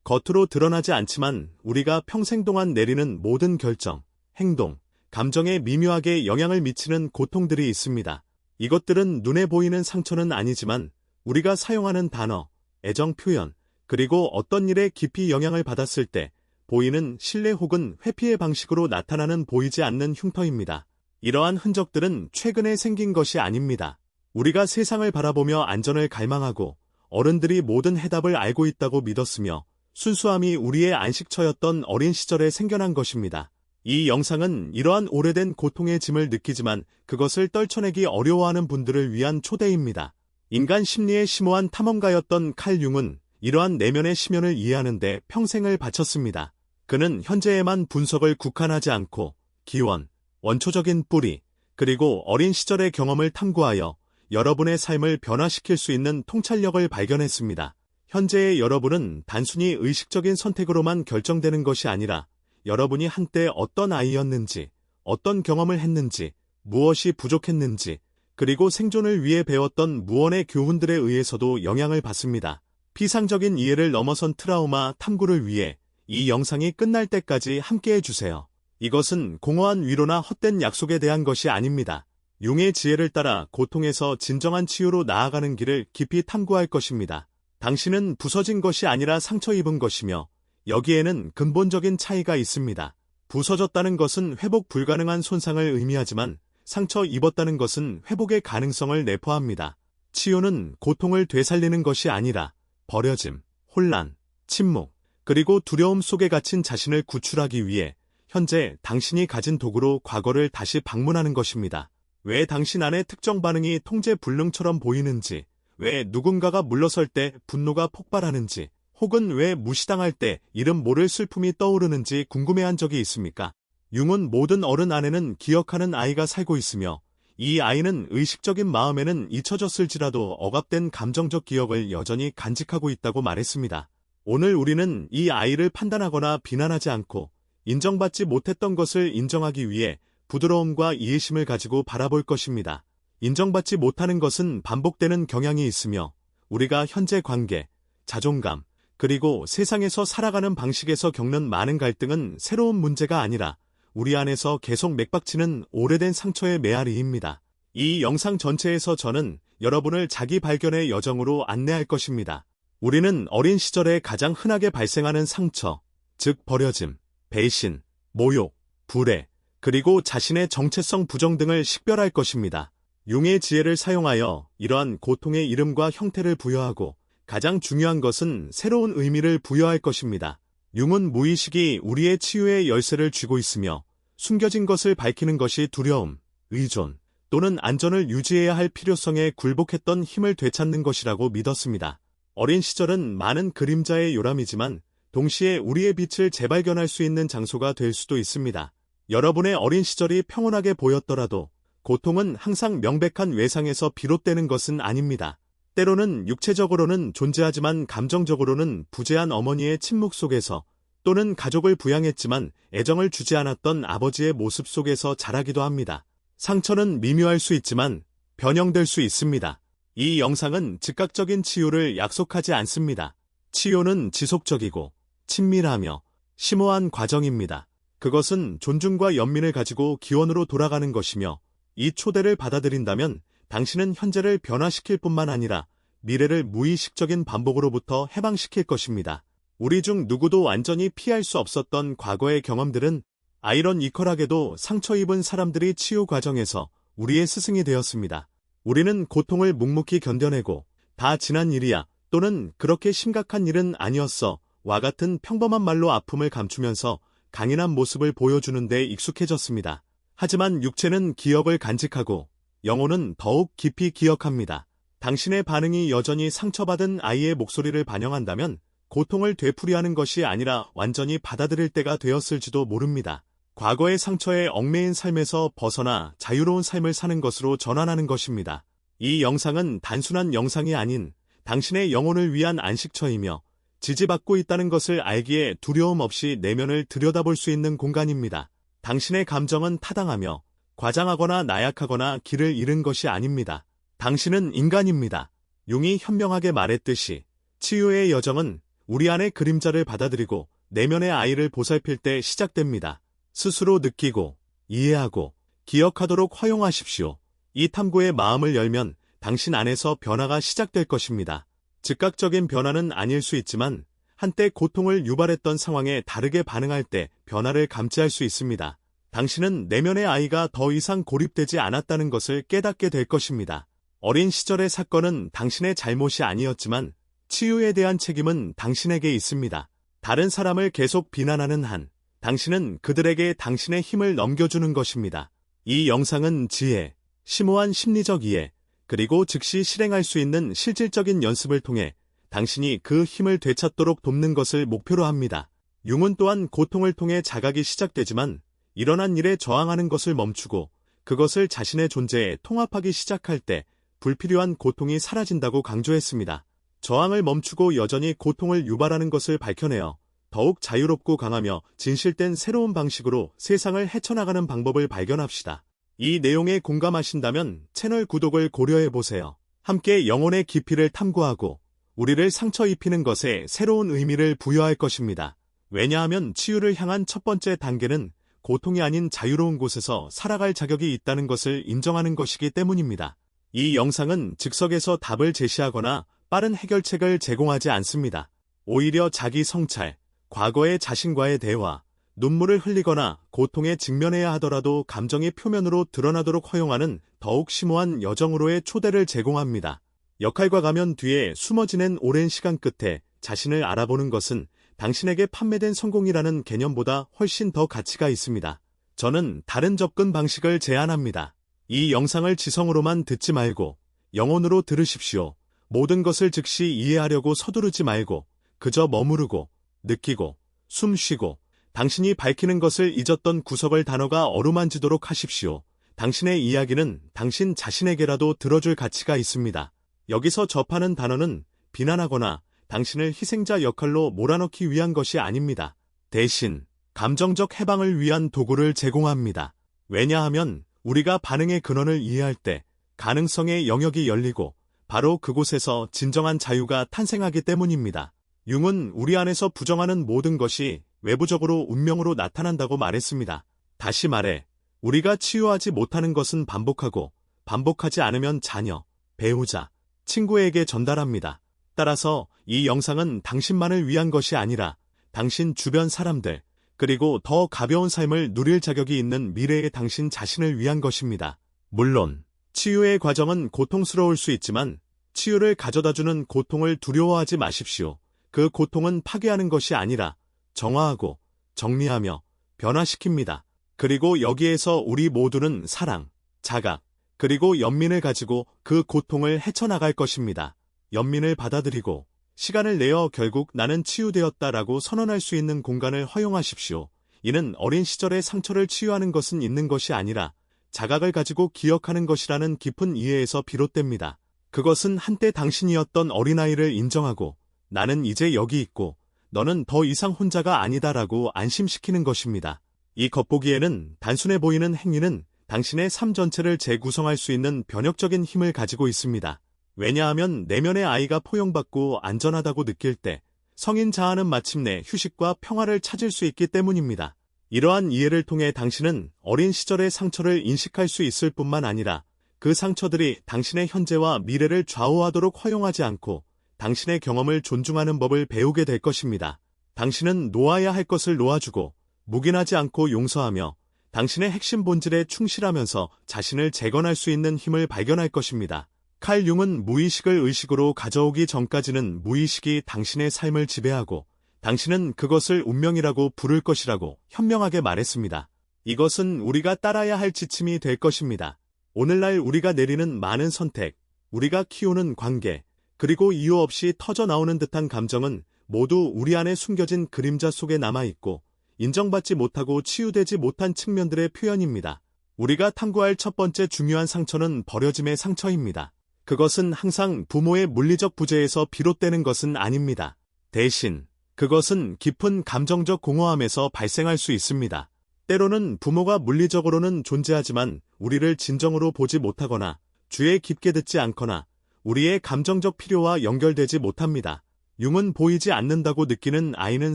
겉으로 드러나지 않지만 우리가 평생 동안 내리는 모든 결정, 행동, 감정에 미묘하게 영향을 미치는 고통들이 있습니다. 이것들은 눈에 보이는 상처는 아니지만 우리가 사용하는 단어, 애정 표현, 그리고 어떤 일에 깊이 영향을 받았을 때 보이는 신뢰 혹은 회피의 방식으로 나타나는 보이지 않는 흉터입니다. 이러한 흔적들은 최근에 생긴 것이 아닙니다. 우리가 세상을 바라보며 안전을 갈망하고 어른들이 모든 해답을 알고 있다고 믿었으며 순수함이 우리의 안식처였던 어린 시절에 생겨난 것입니다. 이 영상은 이러한 오래된 고통의 짐을 느끼지만 그것을 떨쳐내기 어려워하는 분들을 위한 초대입니다. 인간 심리의 심오한 탐험가였던 칼 융은 이러한 내면의 심연을 이해하는 데 평생을 바쳤습니다. 그는 현재에만 분석을 국한하지 않고 기원, 원초적인 뿌리, 그리고 어린 시절의 경험을 탐구하여 여러분의 삶을 변화시킬 수 있는 통찰력을 발견했습니다. 현재의 여러분은 단순히 의식적인 선택으로만 결정되는 것이 아니라 여러분이 한때 어떤 아이였는지, 어떤 경험을 했는지, 무엇이 부족했는지, 그리고 생존을 위해 배웠던 무언의 교훈들에 의해서도 영향을 받습니다. 피상적인 이해를 넘어선 트라우마 탐구를 위해 이 영상이 끝날 때까지 함께해 주세요. 이것은 공허한 위로나 헛된 약속에 대한 것이 아닙니다. 융의 지혜를 따라 고통에서 진정한 치유로 나아가는 길을 깊이 탐구할 것입니다. 당신은 부서진 것이 아니라 상처 입은 것이며 여기에는 근본적인 차이가 있습니다. 부서졌다는 것은 회복 불가능한 손상을 의미하지만 상처 입었다는 것은 회복의 가능성을 내포합니다. 치유는 고통을 되살리는 것이 아니라 버려짐, 혼란, 침묵, 그리고 두려움 속에 갇힌 자신을 구출하기 위해 현재 당신이 가진 도구로 과거를 다시 방문하는 것입니다. 왜 당신 안에 특정 반응이 통제 불능처럼 보이는지, 왜 누군가가 물러설 때 분노가 폭발하는지, 혹은 왜 무시당할 때 이름 모를 슬픔이 떠오르는지 궁금해한 적이 있습니까? 융은 모든 어른 안에는 기억하는 아이가 살고 있으며 이 아이는 의식적인 마음에는 잊혀졌을지라도 억압된 감정적 기억을 여전히 간직하고 있다고 말했습니다. 오늘 우리는 이 아이를 판단하거나 비난하지 않고 인정받지 못했던 것을 인정하기 위해 부드러움과 이해심을 가지고 바라볼 것입니다. 인정받지 못하는 것은 반복되는 경향이 있으며 우리가 현재 관계, 자존감, 그리고 세상에서 살아가는 방식에서 겪는 많은 갈등은 새로운 문제가 아니라 우리 안에서 계속 맥박치는 오래된 상처의 메아리입니다. 이 영상 전체에서 저는 여러분을 자기 발견의 여정으로 안내할 것입니다. 우리는 어린 시절에 가장 흔하게 발생하는 상처, 즉 버려짐, 배신, 모욕, 불애, 그리고 자신의 정체성 부정 등을 식별할 것입니다. 융의 지혜를 사용하여 이러한 고통의 이름과 형태를 부여하고 가장 중요한 것은 새로운 의미를 부여할 것입니다. 융은 무의식이 우리의 치유의 열쇠를 쥐고 있으며 숨겨진 것을 밝히는 것이 두려움, 의존 또는 안전을 유지해야 할 필요성에 굴복했던 힘을 되찾는 것이라고 믿었습니다. 어린 시절은 많은 그림자의 요람이지만 동시에 우리의 빛을 재발견할 수 있는 장소가 될 수도 있습니다. 여러분의 어린 시절이 평온하게 보였더라도 고통은 항상 명백한 외상에서 비롯되는 것은 아닙니다. 때로는 육체적으로는 존재하지만 감정적으로는 부재한 어머니의 침묵 속에서 또는 가족을 부양했지만 애정을 주지 않았던 아버지의 모습 속에서 자라기도 합니다. 상처는 미묘할 수 있지만 변형될 수 있습니다. 이 영상은 즉각적인 치유를 약속하지 않습니다. 치유는 지속적이고 친밀하며 심오한 과정입니다. 그것은 존중과 연민을 가지고 기원으로 돌아가는 것이며 이 초대를 받아들인다면 당신은 현재를 변화시킬 뿐만 아니라 미래를 무의식적인 반복으로부터 해방시킬 것입니다. 우리 중 누구도 완전히 피할 수 없었던 과거의 경험들은 아이러니컬하게도 상처 입은 사람들이 치유 과정에서 우리의 스승이 되었습니다. 우리는 고통을 묵묵히 견뎌내고 다 지난 일이야 또는 그렇게 심각한 일은 아니었어 와 같은 평범한 말로 아픔을 감추면서 강인한 모습을 보여주는 데 익숙해졌습니다. 하지만 육체는 기억을 간직하고 영혼은 더욱 깊이 기억합니다. 당신의 반응이 여전히 상처받은 아이의 목소리를 반영한다면 고통을 되풀이하는 것이 아니라 완전히 받아들일 때가 되었을지도 모릅니다. 과거의 상처에 얽매인 삶에서 벗어나 자유로운 삶을 사는 것으로 전환하는 것입니다. 이 영상은 단순한 영상이 아닌 당신의 영혼을 위한 안식처이며 지지받고 있다는 것을 알기에 두려움 없이 내면을 들여다볼 수 있는 공간입니다. 당신의 감정은 타당하며 과장하거나 나약하거나 길을 잃은 것이 아닙니다. 당신은 인간입니다. 융이 현명하게 말했듯이 치유의 여정은 우리 안의 그림자를 받아들이고 내면의 아이를 보살필 때 시작됩니다. 스스로 느끼고, 이해하고, 기억하도록 허용하십시오. 이 탐구의 마음을 열면 당신 안에서 변화가 시작될 것입니다. 즉각적인 변화는 아닐 수 있지만 한때 고통을 유발했던 상황에 다르게 반응할 때 변화를 감지할 수 있습니다. 당신은 내면의 아이가 더 이상 고립되지 않았다는 것을 깨닫게 될 것입니다. 어린 시절의 사건은 당신의 잘못이 아니었지만 치유에 대한 책임은 당신에게 있습니다. 다른 사람을 계속 비난하는 한, 당신은 그들에게 당신의 힘을 넘겨주는 것입니다. 이 영상은 지혜, 심오한 심리적 이해, 그리고 즉시 실행할 수 있는 실질적인 연습을 통해 당신이 그 힘을 되찾도록 돕는 것을 목표로 합니다. 융은 또한 고통을 통해 자각이 시작되지만 일어난 일에 저항하는 것을 멈추고 그것을 자신의 존재에 통합하기 시작할 때 불필요한 고통이 사라진다고 강조했습니다. 저항을 멈추고 여전히 고통을 유발하는 것을 밝혀내어 더욱 자유롭고 강하며 진실된 새로운 방식으로 세상을 헤쳐나가는 방법을 발견합시다. 이 내용에 공감하신다면 채널 구독을 고려해보세요. 함께 영혼의 깊이를 탐구하고 우리를 상처 입히는 것에 새로운 의미를 부여할 것입니다. 왜냐하면 치유를 향한 첫 번째 단계는 고통이 아닌 자유로운 곳에서 살아갈 자격이 있다는 것을 인정하는 것이기 때문입니다. 이 영상은 즉석에서 답을 제시하거나 빠른 해결책을 제공하지 않습니다. 오히려 자기 성찰, 과거의 자신과의 대화, 눈물을 흘리거나 고통에 직면해야 하더라도 감정이 표면으로 드러나도록 허용하는 더욱 심오한 여정으로의 초대를 제공합니다. 역할과 가면 뒤에 숨어 지낸 오랜 시간 끝에 자신을 알아보는 것은 당신에게 판매된 성공이라는 개념보다 훨씬 더 가치가 있습니다. 저는 다른 접근 방식을 제안합니다. 이 영상을 지성으로만 듣지 말고 영혼으로 들으십시오. 모든 것을 즉시 이해하려고 서두르지 말고 그저 머무르고 느끼고 숨 쉬고 당신이 밝히는 것을 잊었던 구석을 단어가 어루만지도록 하십시오. 당신의 이야기는 당신 자신에게라도 들어줄 가치가 있습니다. 여기서 접하는 단어는 비난하거나 당신을 희생자 역할로 몰아넣기 위한 것이 아닙니다. 대신 감정적 해방을 위한 도구를 제공합니다. 왜냐하면 우리가 반응의 근원을 이해할 때 가능성의 영역이 열리고 바로 그곳에서 진정한 자유가 탄생하기 때문입니다. 융은 우리 안에서 부정하는 모든 것이 외부적으로 운명으로 나타난다고 말했습니다. 다시 말해, 우리가 치유하지 못하는 것은 반복하고 반복하지 않으면 자녀, 배우자, 친구에게 전달합니다. 따라서 이 영상은 당신만을 위한 것이 아니라 당신 주변 사람들, 그리고 더 가벼운 삶을 누릴 자격이 있는 미래의 당신 자신을 위한 것입니다. 물론 치유의 과정은 고통스러울 수 있지만 치유를 가져다주는 고통을 두려워하지 마십시오. 그 고통은 파괴하는 것이 아니라 정화하고 정리하며 변화시킵니다. 그리고 여기에서 우리 모두는 사랑, 자각, 그리고 연민을 가지고 그 고통을 헤쳐나갈 것입니다. 연민을 받아들이고 시간을 내어 결국 나는 치유되었다라고 선언할 수 있는 공간을 허용하십시오. 이는 어린 시절의 상처를 치유하는 것은 있는 것이 아니라 자각을 가지고 기억하는 것이라는 깊은 이해에서 비롯됩니다. 그것은 한때 당신이었던 어린아이를 인정하고 나는 이제 여기 있고 너는 더 이상 혼자가 아니다라고 안심시키는 것입니다. 이 겉보기에는 단순해 보이는 행위는 당신의 삶 전체를 재구성할 수 있는 변혁적인 힘을 가지고 있습니다. 왜냐하면 내면의 아이가 포용받고 안전하다고 느낄 때 성인 자아는 마침내 휴식과 평화를 찾을 수 있기 때문입니다. 이러한 이해를 통해 당신은 어린 시절의 상처를 인식할 수 있을 뿐만 아니라 그 상처들이 당신의 현재와 미래를 좌우하도록 허용하지 않고 당신의 경험을 존중하는 법을 배우게 될 것입니다. 당신은 놓아야 할 것을 놓아주고 묵인하지 않고 용서하며 당신의 핵심 본질에 충실하면서 자신을 재건할 수 있는 힘을 발견할 것입니다. 칼 융은 무의식을 의식으로 가져오기 전까지는 무의식이 당신의 삶을 지배하고 당신은 그것을 운명이라고 부를 것이라고 현명하게 말했습니다. 이것은 우리가 따라야 할 지침이 될 것입니다. 오늘날 우리가 내리는 많은 선택, 우리가 키우는 관계, 그리고 이유 없이 터져 나오는 듯한 감정은 모두 우리 안에 숨겨진 그림자 속에 남아있고 인정받지 못하고 치유되지 못한 측면들의 표현입니다. 우리가 탐구할 첫 번째 중요한 상처는 버려짐의 상처입니다. 그것은 항상 부모의 물리적 부재에서 비롯되는 것은 아닙니다. 대신 그것은 깊은 감정적 공허함에서 발생할 수 있습니다. 때로는 부모가 물리적으로는 존재하지만 우리를 진정으로 보지 못하거나 주에 깊게 듣지 않거나 우리의 감정적 필요와 연결되지 못합니다. 융은 보이지 않는다고 느끼는 아이는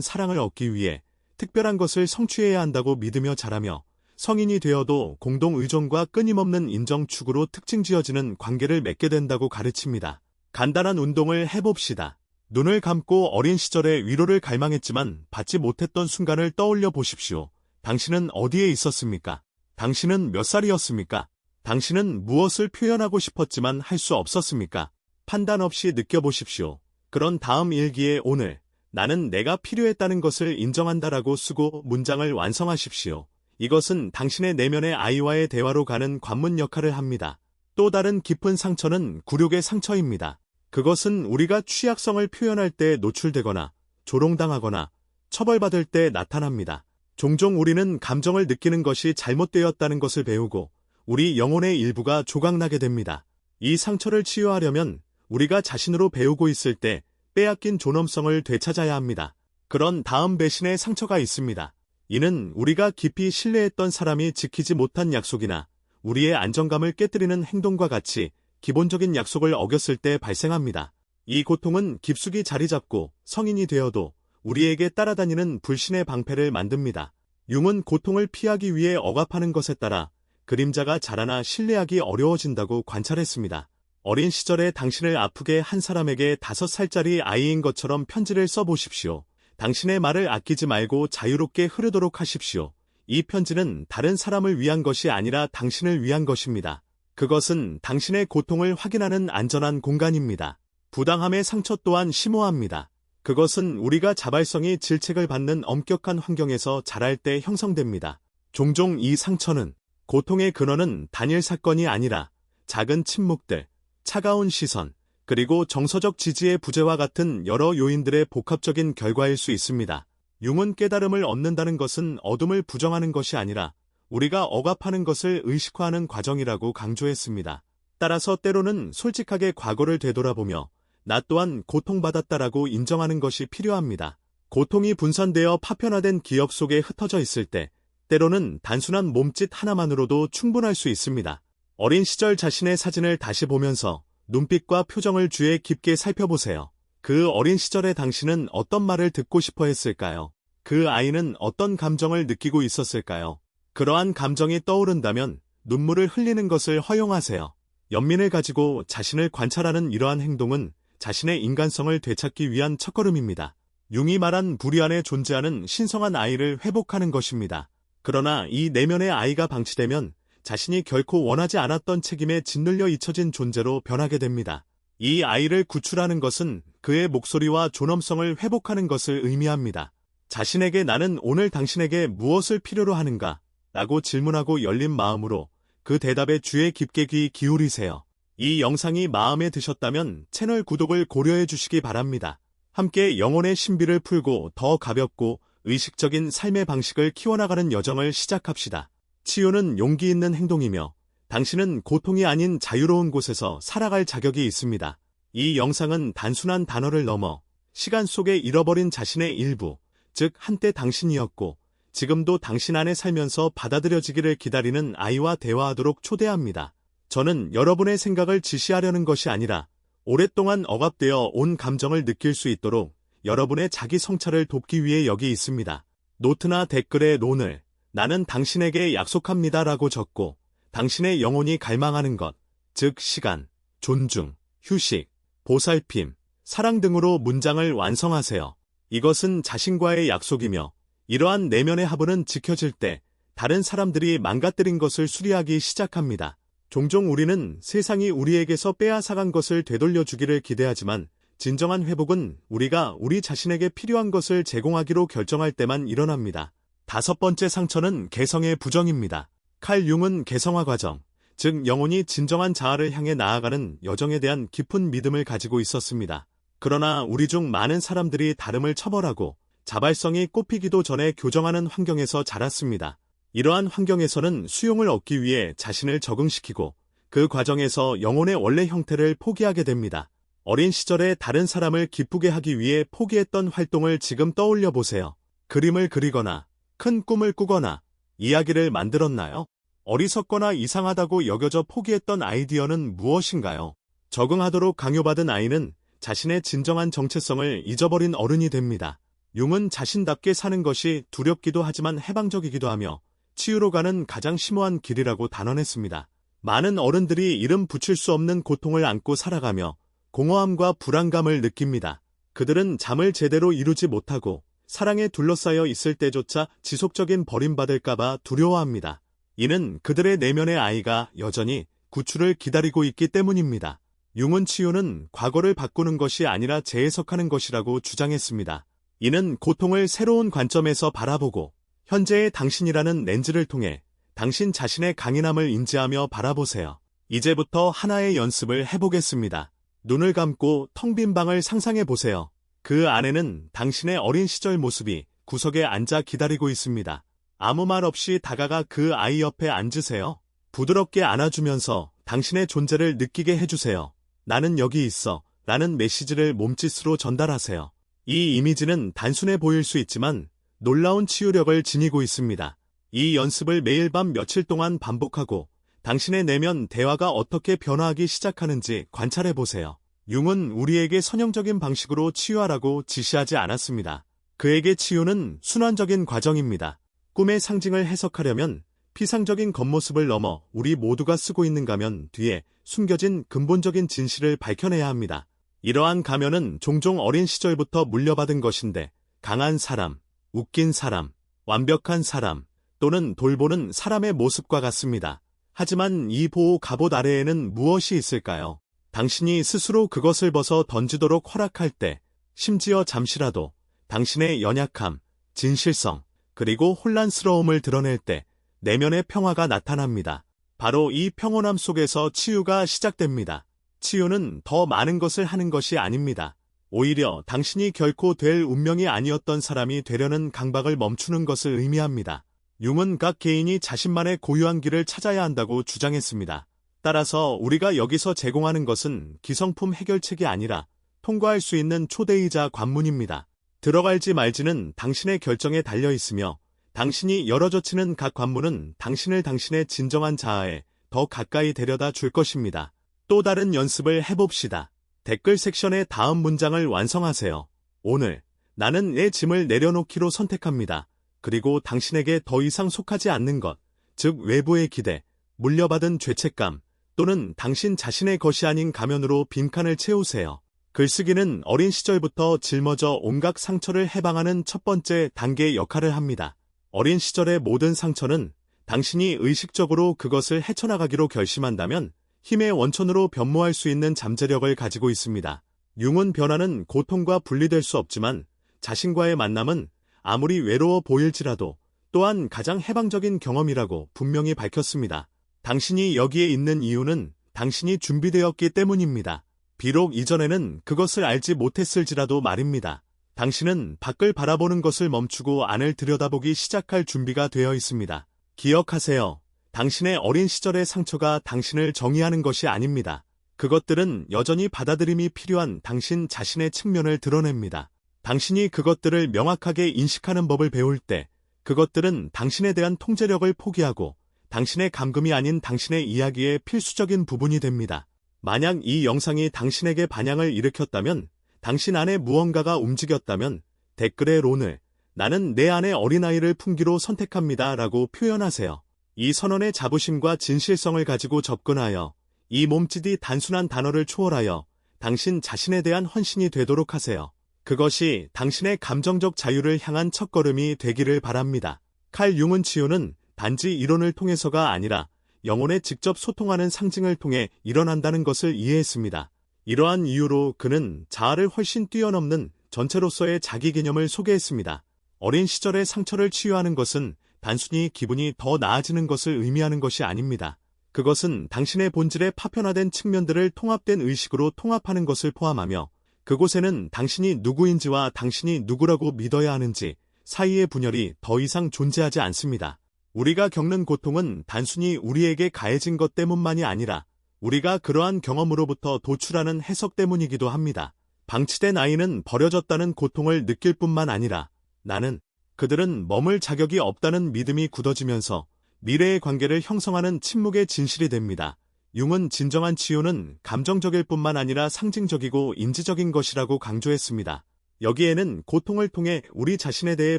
사랑을 얻기 위해 특별한 것을 성취해야 한다고 믿으며 자라며 성인이 되어도 공동 의존과 끊임없는 인정 추구로 특징 지어지는 관계를 맺게 된다고 가르칩니다. 간단한 운동을 해봅시다. 눈을 감고 어린 시절의 위로를 갈망했지만 받지 못했던 순간을 떠올려 보십시오. 당신은 어디에 있었습니까? 당신은 몇 살이었습니까? 당신은 무엇을 표현하고 싶었지만 할 수 없었습니까? 판단 없이 느껴보십시오. 그런 다음 일기에 오늘 나는 내가 필요했다는 것을 인정한다라고 쓰고 문장을 완성하십시오. 이것은 당신의 내면의 아이와의 대화로 가는 관문 역할을 합니다. 또 다른 깊은 상처는 굴욕의 상처입니다. 그것은 우리가 취약성을 표현할 때 노출되거나 조롱당하거나 처벌받을 때 나타납니다. 종종 우리는 감정을 느끼는 것이 잘못되었다는 것을 배우고 우리 영혼의 일부가 조각나게 됩니다. 이 상처를 치유하려면 우리가 자신으로 배우고 있을 때 빼앗긴 존엄성을 되찾아야 합니다. 그런 다음 배신의 상처가 있습니다. 이는 우리가 깊이 신뢰했던 사람이 지키지 못한 약속이나 우리의 안정감을 깨뜨리는 행동과 같이 기본적인 약속을 어겼을 때 발생합니다. 이 고통은 깊숙이 자리 잡고 성인이 되어도 우리에게 따라다니는 불신의 방패를 만듭니다. 융은 고통을 피하기 위해 억압하는 것에 따라 그림자가 자라나 신뢰하기 어려워진다고 관찰했습니다. 어린 시절에 당신을 아프게 한 사람에게 5살짜리 아이인 것처럼 편지를 써보십시오. 당신의 말을 아끼지 말고 자유롭게 흐르도록 하십시오. 이 편지는 다른 사람을 위한 것이 아니라 당신을 위한 것입니다. 그것은 당신의 고통을 확인하는 안전한 공간입니다. 부당함의 상처 또한 심오합니다. 그것은 우리가 자발성이 질책을 받는 엄격한 환경에서 자랄 때 형성됩니다. 종종 이 상처는 고통의 근원은 단일 사건이 아니라 작은 침묵들, 차가운 시선, 그리고 정서적 지지의 부재와 같은 여러 요인들의 복합적인 결과일 수 있습니다. 융은 깨달음을 얻는다는 것은 어둠을 부정하는 것이 아니라 우리가 억압하는 것을 의식화하는 과정이라고 강조했습니다. 따라서 때로는 솔직하게 과거를 되돌아보며 나 또한 고통받았다라고 인정하는 것이 필요합니다. 고통이 분산되어 파편화된 기억 속에 흩어져 있을 때 때로는 단순한 몸짓 하나만으로도 충분할 수 있습니다. 어린 시절 자신의 사진을 다시 보면서 눈빛과 표정을 주의 깊게 살펴보세요. 그 어린 시절의 당신은 어떤 말을 듣고 싶어 했을까요? 그 아이는 어떤 감정을 느끼고 있었을까요? 그러한 감정이 떠오른다면 눈물을 흘리는 것을 허용하세요. 연민을 가지고 자신을 관찰하는 이러한 행동은 자신의 인간성을 되찾기 위한 첫걸음입니다. 융이 말한 부리 안에 존재하는 신성한 아이를 회복하는 것입니다. 그러나 이 내면의 아이가 방치되면 자신이 결코 원하지 않았던 책임에 짓눌려 잊혀진 존재로 변하게 됩니다. 이 아이를 구출하는 것은 그의 목소리와 존엄성을 회복하는 것을 의미합니다. 자신에게 나는 오늘 당신에게 무엇을 필요로 하는가? 라고 질문하고 열린 마음으로 그 대답에 주의 깊게 귀 기울이세요. 이 영상이 마음에 드셨다면 채널 구독을 고려해 주시기 바랍니다. 함께 영혼의 신비를 풀고 더 가볍고 의식적인 삶의 방식을 키워나가는 여정을 시작합시다. 치유는 용기 있는 행동이며 당신은 고통이 아닌 자유로운 곳에서 살아갈 자격이 있습니다. 이 영상은 단순한 단어를 넘어 시간 속에 잃어버린 자신의 일부, 즉 한때 당신이었고 지금도 당신 안에 살면서 받아들여지기를 기다리는 아이와 대화하도록 초대합니다. 저는 여러분의 생각을 지시하려는 것이 아니라 오랫동안 억압되어 온 감정을 느낄 수 있도록 여러분의 자기 성찰을 돕기 위해 여기 있습니다. 노트나 댓글에 론을 나는 당신에게 약속합니다라고 적고 당신의 영혼이 갈망하는 것, 즉 시간, 존중, 휴식, 보살핌, 사랑 등으로 문장을 완성하세요. 이것은 자신과의 약속이며 이러한 내면의 하부는 지켜질 때 다른 사람들이 망가뜨린 것을 수리하기 시작합니다. 종종 우리는 세상이 우리에게서 빼앗아간 것을 되돌려주기를 기대하지만 진정한 회복은 우리가 우리 자신에게 필요한 것을 제공하기로 결정할 때만 일어납니다. 5번째 상처는 개성의 부정입니다. 칼 융은 개성화 과정, 즉 영혼이 진정한 자아를 향해 나아가는 여정에 대한 깊은 믿음을 가지고 있었습니다. 그러나 우리 중 많은 사람들이 다름을 처벌하고 자발성이 꽃피기도 전에 교정하는 환경에서 자랐습니다. 이러한 환경에서는 수용을 얻기 위해 자신을 적응시키고 그 과정에서 영혼의 원래 형태를 포기하게 됩니다. 어린 시절에 다른 사람을 기쁘게 하기 위해 포기했던 활동을 지금 떠올려 보세요. 그림을 그리거나 큰 꿈을 꾸거나 이야기를 만들었나요? 어리석거나 이상하다고 여겨져 포기했던 아이디어는 무엇인가요? 적응하도록 강요받은 아이는 자신의 진정한 정체성을 잊어버린 어른이 됩니다. 융은 자신답게 사는 것이 두렵기도 하지만 해방적이기도 하며 치유로 가는 가장 심오한 길이라고 단언했습니다. 많은 어른들이 이름 붙일 수 없는 고통을 안고 살아가며 공허함과 불안감을 느낍니다. 그들은 잠을 제대로 이루지 못하고 사랑에 둘러싸여 있을 때조차 지속적인 버림받을까봐 두려워합니다. 이는 그들의 내면의 아이가 여전히 구출을 기다리고 있기 때문입니다. 융은 치유는 과거를 바꾸는 것이 아니라 재해석하는 것이라고 주장했습니다. 이는 고통을 새로운 관점에서 바라보고 현재의 당신이라는 렌즈를 통해 당신 자신의 강인함을 인지하며 바라보세요. 이제부터 하나의 연습을 해보겠습니다. 눈을 감고 텅 빈 방을 상상해 보세요. 그 안에는 당신의 어린 시절 모습이 구석에 앉아 기다리고 있습니다. 아무 말 없이 다가가 그 아이 옆에 앉으세요. 부드럽게 안아주면서 당신의 존재를 느끼게 해주세요. 나는 여기 있어 라는 메시지를 몸짓으로 전달하세요. 이 이미지는 단순해 보일 수 있지만 놀라운 치유력을 지니고 있습니다. 이 연습을 매일 밤 며칠 동안 반복하고 당신의 내면 대화가 어떻게 변화하기 시작하는지 관찰해 보세요. 융은 우리에게 선형적인 방식으로 치유하라고 지시하지 않았습니다. 그에게 치유는 순환적인 과정입니다. 꿈의 상징을 해석하려면 피상적인 겉모습을 넘어 우리 모두가 쓰고 있는 가면 뒤에 숨겨진 근본적인 진실을 밝혀내야 합니다. 이러한 가면은 종종 어린 시절부터 물려받은 것인데 강한 사람, 웃긴 사람, 완벽한 사람 또는 돌보는 사람의 모습과 같습니다. 하지만 이 보호 갑옷 아래에는 무엇이 있을까요? 당신이 스스로 그것을 벗어 던지도록 허락할 때, 심지어 잠시라도 당신의 연약함, 진실성, 그리고 혼란스러움을 드러낼 때 내면의 평화가 나타납니다. 바로 이 평온함 속에서 치유가 시작됩니다. 치유는 더 많은 것을 하는 것이 아닙니다. 오히려 당신이 결코 될 운명이 아니었던 사람이 되려는 강박을 멈추는 것을 의미합니다. 융은 각 개인이 자신만의 고유한 길을 찾아야 한다고 주장했습니다. 따라서 우리가 여기서 제공하는 것은 기성품 해결책이 아니라 통과할 수 있는 초대이자 관문입니다. 들어갈지 말지는 당신의 결정에 달려 있으며 당신이 열어젖히는 각 관문은 당신을 당신의 진정한 자아에 더 가까이 데려다 줄 것입니다. 또 다른 연습을 해봅시다. 댓글 섹션의 다음 문장을 완성하세요. 오늘 나는 내 짐을 내려놓기로 선택합니다. 그리고 당신에게 더 이상 속하지 않는 것, 즉 외부의 기대, 물려받은 죄책감 또는 당신 자신의 것이 아닌 가면으로 빈칸을 채우세요. 글쓰기는 어린 시절부터 짊어져 온갖 상처를 해방하는 첫 번째 단계의 역할을 합니다. 어린 시절의 모든 상처는 당신이 의식적으로 그것을 헤쳐나가기로 결심한다면 힘의 원천으로 변모할 수 있는 잠재력을 가지고 있습니다. 융은 변화는 고통과 분리될 수 없지만 자신과의 만남은 아무리 외로워 보일지라도 또한 가장 해방적인 경험이라고 분명히 밝혔습니다. 당신이 여기에 있는 이유는 당신이 준비되었기 때문입니다. 비록 이전에는 그것을 알지 못했을지라도 말입니다. 당신은 밖을 바라보는 것을 멈추고 안을 들여다보기 시작할 준비가 되어 있습니다. 기억하세요. 당신의 어린 시절의 상처가 당신을 정의하는 것이 아닙니다. 그것들은 여전히 받아들임이 필요한 당신 자신의 측면을 드러냅니다. 당신이 그것들을 명확하게 인식하는 법을 배울 때 그것들은 당신에 대한 통제력을 포기하고 당신의 감금이 아닌 당신의 이야기의 필수적인 부분이 됩니다. 만약 이 영상이 당신에게 반향을 일으켰다면, 당신 안에 무언가가 움직였다면 댓글에 론을 나는 내 안의 어린아이를 품기로 선택합니다 라고 표현하세요. 이 선언의 자부심과 진실성을 가지고 접근하여 이 몸짓이 단순한 단어를 초월하여 당신 자신에 대한 헌신이 되도록 하세요. 그것이 당신의 감정적 자유를 향한 첫걸음이 되기를 바랍니다. 칼 융은 치유는 단지 이론을 통해서가 아니라 영혼에 직접 소통하는 상징을 통해 일어난다는 것을 이해했습니다. 이러한 이유로 그는 자아를 훨씬 뛰어넘는 전체로서의 자기 개념을 소개했습니다. 어린 시절의 상처를 치유하는 것은 단순히 기분이 더 나아지는 것을 의미하는 것이 아닙니다. 그것은 당신의 본질의 파편화된 측면들을 통합된 의식으로 통합하는 것을 포함하며 그곳에는 당신이 누구인지와 당신이 누구라고 믿어야 하는지 사이의 분열이 더 이상 존재하지 않습니다. 우리가 겪는 고통은 단순히 우리에게 가해진 것 때문만이 아니라 우리가 그러한 경험으로부터 도출하는 해석 때문이기도 합니다. 방치된 아이는 버려졌다는 고통을 느낄 뿐만 아니라 나는 그들은 머물 자격이 없다는 믿음이 굳어지면서 미래의 관계를 형성하는 침묵의 진실이 됩니다. 융은 진정한 치유는 감정적일 뿐만 아니라 상징적이고 인지적인 것이라고 강조했습니다. 여기에는 고통을 통해 우리 자신에 대해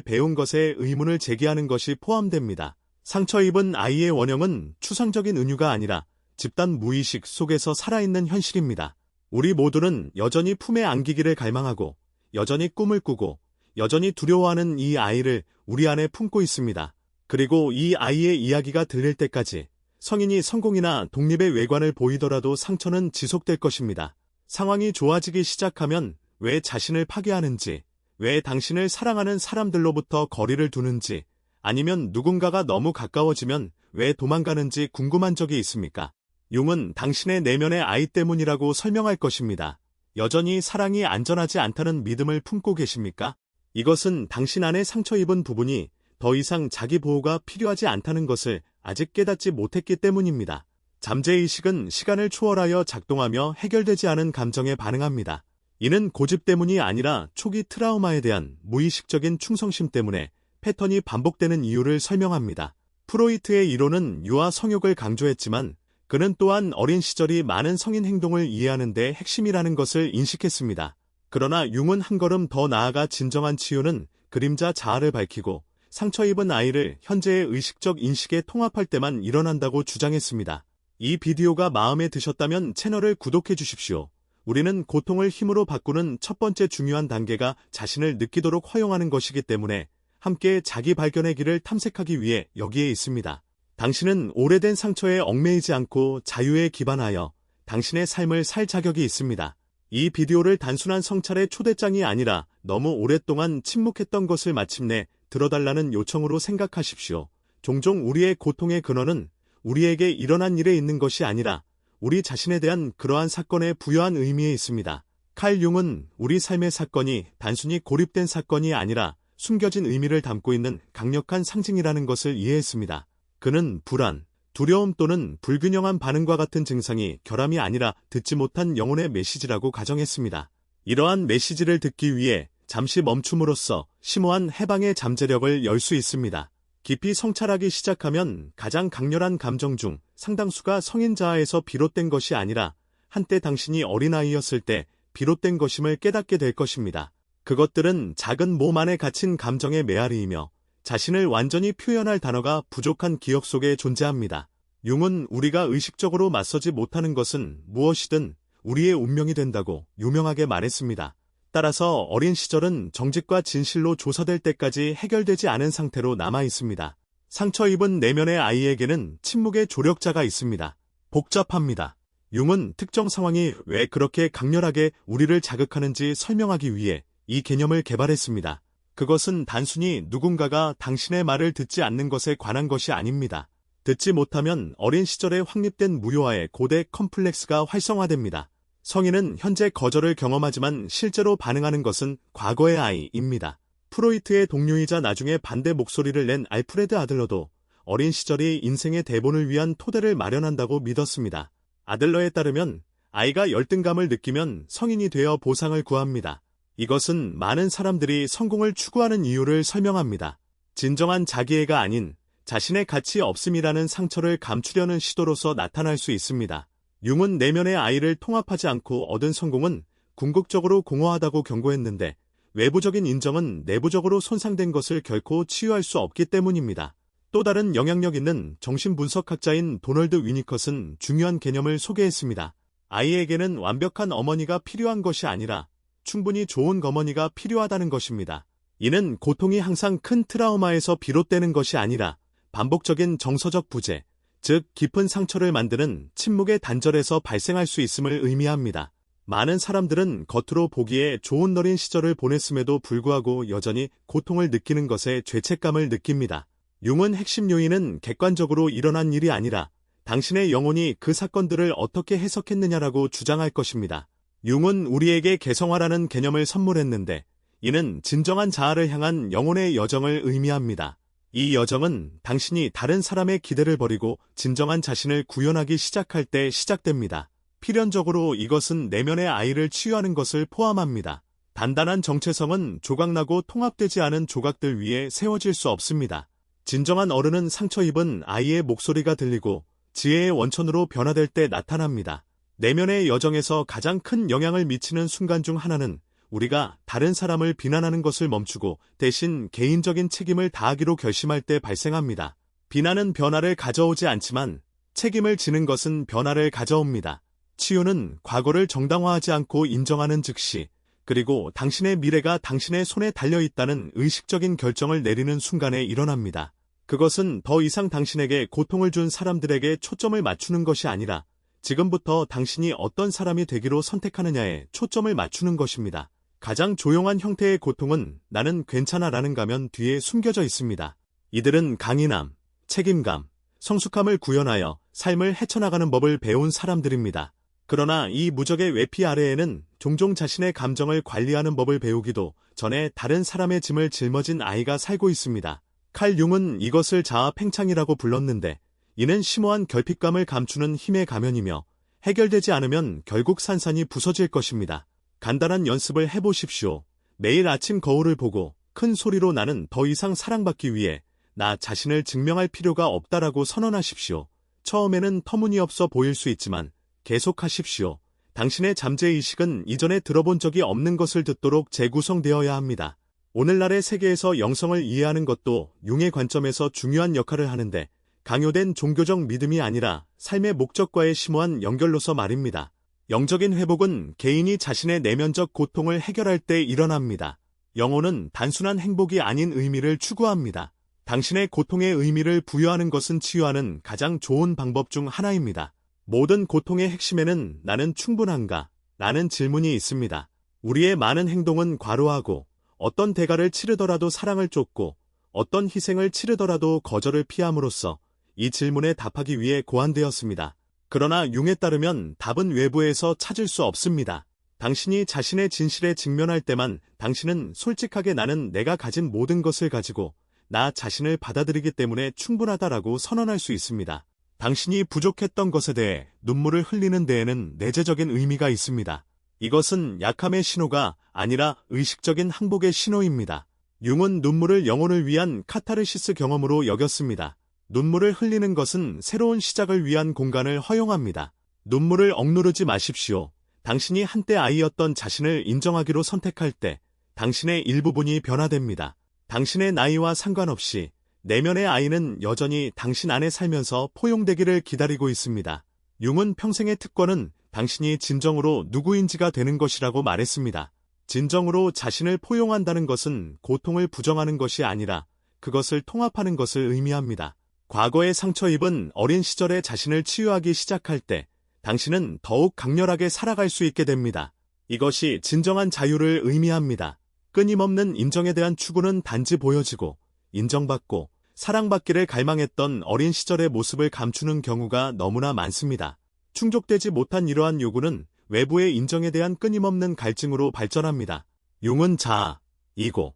배운 것에 의문을 제기하는 것이 포함됩니다. 상처 입은 아이의 원형은 추상적인 은유가 아니라 집단 무의식 속에서 살아있는 현실입니다. 우리 모두는 여전히 품에 안기기를 갈망하고 여전히 꿈을 꾸고 여전히 두려워하는 이 아이를 우리 안에 품고 있습니다. 그리고 이 아이의 이야기가 들릴 때까지 성인이 성공이나 독립의 외관을 보이더라도 상처는 지속될 것입니다. 상황이 좋아지기 시작하면 왜 자신을 파괴하는지, 왜 당신을 사랑하는 사람들로부터 거리를 두는지, 아니면 누군가가 너무 가까워지면 왜 도망가는지 궁금한 적이 있습니까? 융은 당신의 내면의 아이 때문이라고 설명할 것입니다. 여전히 사랑이 안전하지 않다는 믿음을 품고 계십니까? 이것은 당신 안에 상처 입은 부분이 더 이상 자기 보호가 필요하지 않다는 것을 아직 깨닫지 못했기 때문입니다. 잠재의식은 시간을 초월하여 작동하며 해결되지 않은 감정에 반응합니다. 이는 고집 때문이 아니라 초기 트라우마에 대한 무의식적인 충성심 때문에 패턴이 반복되는 이유를 설명합니다. 프로이트의 이론은 유아 성욕을 강조했지만 그는 또한 어린 시절이 많은 성인 행동을 이해하는 데 핵심이라는 것을 인식했습니다. 그러나 융은 한 걸음 더 나아가 진정한 치유는 그림자 자아를 밝히고 상처 입은 아이를 현재의 의식적 인식에 통합할 때만 일어난다고 주장했습니다. 이 비디오가 마음에 드셨다면 채널을 구독해 주십시오. 우리는 고통을 힘으로 바꾸는 첫 번째 중요한 단계가 자신을 느끼도록 허용하는 것이기 때문에 함께 자기 발견의 길을 탐색하기 위해 여기에 있습니다. 당신은 오래된 상처에 얽매이지 않고 자유에 기반하여 당신의 삶을 살 자격이 있습니다. 이 비디오를 단순한 성찰의 초대장이 아니라 너무 오랫동안 침묵했던 것을 마침내 들어달라는 요청으로 생각하십시오. 종종 우리의 고통의 근원은 우리에게 일어난 일에 있는 것이 아니라 우리 자신에 대한 그러한 사건의 부여한 의미에 있습니다. 칼 융은 우리 삶의 사건이 단순히 고립된 사건이 아니라 숨겨진 의미를 담고 있는 강력한 상징이라는 것을 이해했습니다. 그는 불안, 두려움 또는 불균형한 반응과 같은 증상이 결함이 아니라 듣지 못한 영혼의 메시지라고 가정했습니다. 이러한 메시지를 듣기 위해 잠시 멈춤으로써 심오한 해방의 잠재력을 열 수 있습니다. 깊이 성찰하기 시작하면 가장 강렬한 감정 중 상당수가 성인 자아에서 비롯된 것이 아니라 한때 당신이 어린아이였을 때 비롯된 것임을 깨닫게 될 것입니다. 그것들은 작은 몸 안에 갇힌 감정의 메아리이며 자신을 완전히 표현할 단어가 부족한 기억 속에 존재합니다. 융은 우리가 의식적으로 맞서지 못하는 것은 무엇이든 우리의 운명이 된다고 유명하게 말했습니다. 따라서 어린 시절은 정직과 진실로 조사될 때까지 해결되지 않은 상태로 남아 있습니다. 상처 입은 내면의 아이에게는 침묵의 조력자가 있습니다. 복잡합니다. 융은 특정 상황이 왜 그렇게 강렬하게 우리를 자극하는지 설명하기 위해 이 개념을 개발했습니다. 그것은 단순히 누군가가 당신의 말을 듣지 않는 것에 관한 것이 아닙니다. 듣지 못하면 어린 시절에 확립된 무효화의 고대 컴플렉스가 활성화됩니다. 성인은 현재 거절을 경험하지만 실제로 반응하는 것은 과거의 아이입니다. 프로이트의 동료이자 나중에 반대 목소리를 낸 알프레드 아들러도 어린 시절이 인생의 대본을 위한 토대를 마련한다고 믿었습니다. 아들러에 따르면 아이가 열등감을 느끼면 성인이 되어 보상을 구합니다. 이것은 많은 사람들이 성공을 추구하는 이유를 설명합니다. 진정한 자기애가 아닌 자신의 가치 없음이라는 상처를 감추려는 시도로서 나타날 수 있습니다. 융은 내면의 아이를 통합하지 않고 얻은 성공은 궁극적으로 공허하다고 경고했는데 외부적인 인정은 내부적으로 손상된 것을 결코 치유할 수 없기 때문입니다. 또 다른 영향력 있는 정신분석학자인 도널드 위니컷은 중요한 개념을 소개했습니다. 아이에게는 완벽한 어머니가 필요한 것이 아니라 충분히 좋은 어머니가 필요하다는 것입니다. 이는 고통이 항상 큰 트라우마에서 비롯되는 것이 아니라 반복적인 정서적 부재, 즉 깊은 상처를 만드는 침묵의 단절에서 발생할 수 있음을 의미합니다. 많은 사람들은 겉으로 보기에 좋은 어린 시절을 보냈음에도 불구하고 여전히 고통을 느끼는 것에 죄책감을 느낍니다. 융은 핵심 요인은 객관적으로 일어난 일이 아니라 당신의 영혼이 그 사건들을 어떻게 해석했느냐라고 주장할 것입니다. 융은 우리에게 개성화라는 개념을 선물했는데 이는 진정한 자아를 향한 영혼의 여정을 의미합니다. 이 여정은 당신이 다른 사람의 기대를 버리고 진정한 자신을 구현하기 시작할 때 시작됩니다. 필연적으로 이것은 내면의 아이를 치유하는 것을 포함합니다. 단단한 정체성은 조각나고 통합되지 않은 조각들 위에 세워질 수 없습니다. 진정한 어른은 상처 입은 아이의 목소리가 들리고 지혜의 원천으로 변화될 때 나타납니다. 내면의 여정에서 가장 큰 영향을 미치는 순간 중 하나는 우리가 다른 사람을 비난하는 것을 멈추고 대신 개인적인 책임을 다하기로 결심할 때 발생합니다. 비난은 변화를 가져오지 않지만 책임을 지는 것은 변화를 가져옵니다. 치유는 과거를 정당화하지 않고 인정하는 즉시, 그리고 당신의 미래가 당신의 손에 달려있다는 의식적인 결정을 내리는 순간에 일어납니다. 그것은 더 이상 당신에게 고통을 준 사람들에게 초점을 맞추는 것이 아니라 지금부터 당신이 어떤 사람이 되기로 선택하느냐에 초점을 맞추는 것입니다. 가장 조용한 형태의 고통은 나는 괜찮아라는 가면 뒤에 숨겨져 있습니다. 이들은 강인함, 책임감, 성숙함을 구현하여 삶을 헤쳐나가는 법을 배운 사람들입니다. 그러나 이 무적의 외피 아래에는 종종 자신의 감정을 관리하는 법을 배우기도 전에 다른 사람의 짐을 짊어진 아이가 살고 있습니다. 칼 융은 이것을 자아 팽창이라고 불렀는데 이는 심오한 결핍감을 감추는 힘의 가면이며 해결되지 않으면 결국 산산이 부서질 것입니다. 간단한 연습을 해보십시오. 매일 아침 거울을 보고 큰 소리로 나는 더 이상 사랑받기 위해 나 자신을 증명할 필요가 없다라고 선언하십시오. 처음에는 터무니없어 보일 수 있지만 계속하십시오. 당신의 잠재의식은 이전에 들어본 적이 없는 것을 듣도록 재구성되어야 합니다. 오늘날의 세계에서 영성을 이해하는 것도 융의 관점에서 중요한 역할을 하는데 강요된 종교적 믿음이 아니라 삶의 목적과의 심오한 연결로서 말입니다. 영적인 회복은 개인이 자신의 내면적 고통을 해결할 때 일어납니다. 영혼은 단순한 행복이 아닌 의미를 추구합니다. 당신의 고통의 의미를 부여하는 것은 치유하는 가장 좋은 방법 중 하나입니다. 모든 고통의 핵심에는 나는 충분한가? 라는 질문이 있습니다. 우리의 많은 행동은 과로하고 어떤 대가를 치르더라도 사랑을 쫓고 어떤 희생을 치르더라도 거절을 피함으로써 이 질문에 답하기 위해 고안되었습니다. 그러나 융에 따르면 답은 외부에서 찾을 수 없습니다. 당신이 자신의 진실에 직면할 때만 당신은 솔직하게 나는 내가 가진 모든 것을 가지고 나 자신을 받아들이기 때문에 충분하다라고 선언할 수 있습니다. 당신이 부족했던 것에 대해 눈물을 흘리는 데에는 내재적인 의미가 있습니다. 이것은 약함의 신호가 아니라 의식적인 항복의 신호입니다. 융은 눈물을 영혼을 위한 카타르시스 경험으로 여겼습니다. 눈물을 흘리는 것은 새로운 시작을 위한 공간을 허용합니다. 눈물을 억누르지 마십시오. 당신이 한때 아이였던 자신을 인정하기로 선택할 때 당신의 일부분이 변화됩니다. 당신의 나이와 상관없이 내면의 아이는 여전히 당신 안에 살면서 포용되기를 기다리고 있습니다. 융은 평생의 특권은 당신이 진정으로 누구인지가 되는 것이라고 말했습니다. 진정으로 자신을 포용한다는 것은 고통을 부정하는 것이 아니라 그것을 통합하는 것을 의미합니다. 과거의 상처 입은 어린 시절의 자신을 치유하기 시작할 때 당신은 더욱 강렬하게 살아갈 수 있게 됩니다. 이것이 진정한 자유를 의미합니다. 끊임없는 인정에 대한 추구는 단지 보여지고 인정받고 사랑받기를 갈망했던 어린 시절의 모습을 감추는 경우가 너무나 많습니다. 충족되지 못한 이러한 요구는 외부의 인정에 대한 끊임없는 갈증으로 발전합니다. 융은 자아, 이고,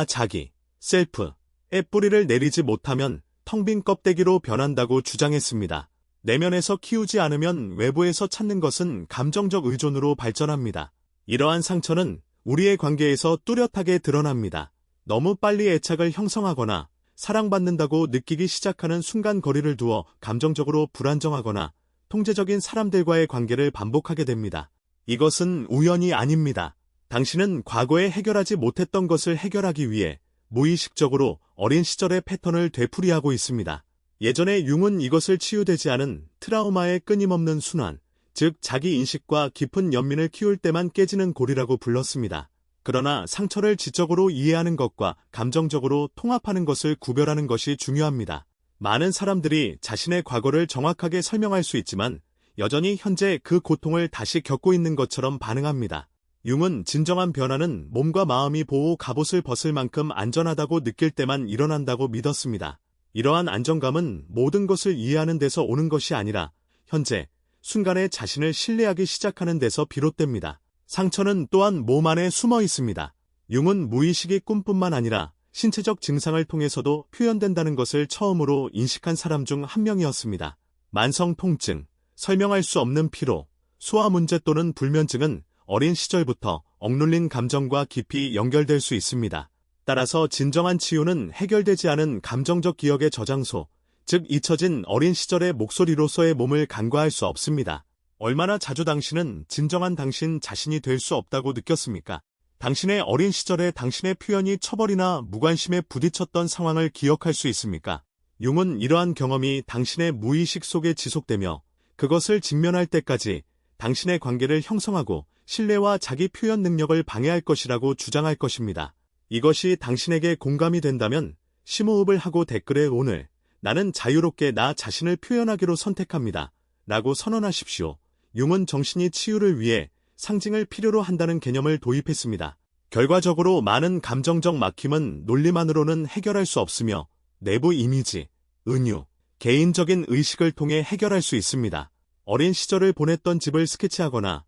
자기, 셀프의 뿌리를 내리지 못하면 텅 빈 껍데기로 변한다고 주장했습니다. 내면에서 키우지 않으면 외부에서 찾는 것은 감정적 의존으로 발전합니다. 이러한 상처는 우리의 관계에서 뚜렷하게 드러납니다. 너무 빨리 애착을 형성하거나 사랑받는다고 느끼기 시작하는 순간 거리를 두어 감정적으로 불안정하거나 통제적인 사람들과의 관계를 반복하게 됩니다. 이것은 우연이 아닙니다. 당신은 과거에 해결하지 못했던 것을 해결하기 위해 무의식적으로 어린 시절의 패턴을 되풀이하고 있습니다. 예전에 융은 이것을 치유되지 않은 트라우마의 끊임없는 순환, 즉 자기 인식과 깊은 연민을 키울 때만 깨지는 고리라고 불렀습니다. 그러나 상처를 지적으로 이해하는 것과 감정적으로 통합하는 것을 구별하는 것이 중요합니다. 많은 사람들이 자신의 과거를 정확하게 설명할 수 있지만 여전히 현재 그 고통을 다시 겪고 있는 것처럼 반응합니다. 융은 진정한 변화는 몸과 마음이 보호 갑옷을 벗을 만큼 안전하다고 느낄 때만 일어난다고 믿었습니다. 이러한 안정감은 모든 것을 이해하는 데서 오는 것이 아니라 현재, 순간에 자신을 신뢰하기 시작하는 데서 비롯됩니다. 상처는 또한 몸 안에 숨어 있습니다. 융은 무의식이 꿈뿐만 아니라 신체적 증상을 통해서도 표현된다는 것을 처음으로 인식한 사람 중 한 명이었습니다. 만성 통증, 설명할 수 없는 피로, 소화 문제 또는 불면증은 어린 시절부터 억눌린 감정과 깊이 연결될 수 있습니다. 따라서 진정한 치유는 해결되지 않은 감정적 기억의 저장소, 즉 잊혀진 어린 시절의 목소리로서의 몸을 간과할 수 없습니다. 얼마나 자주 당신은 진정한 당신 자신이 될 수 없다고 느꼈습니까? 당신의 어린 시절에 당신의 표현이 처벌이나 무관심에 부딪혔던 상황을 기억할 수 있습니까? 융은 이러한 경험이 당신의 무의식 속에 지속되며 그것을 직면할 때까지 당신의 관계를 형성하고 신뢰와 자기 표현 능력을 방해할 것이라고 주장할 것입니다. 이것이 당신에게 공감이 된다면 심호흡을 하고 댓글에 오늘 나는 자유롭게 나 자신을 표현하기로 선택합니다. 라고 선언하십시오. 융은 정신이 치유를 위해 상징을 필요로 한다는 개념을 도입했습니다. 결과적으로 많은 감정적 막힘은 논리만으로는 해결할 수 없으며 내부 이미지, 은유, 개인적인 의식을 통해 해결할 수 있습니다. 어린 시절을 보냈던 집을 스케치하거나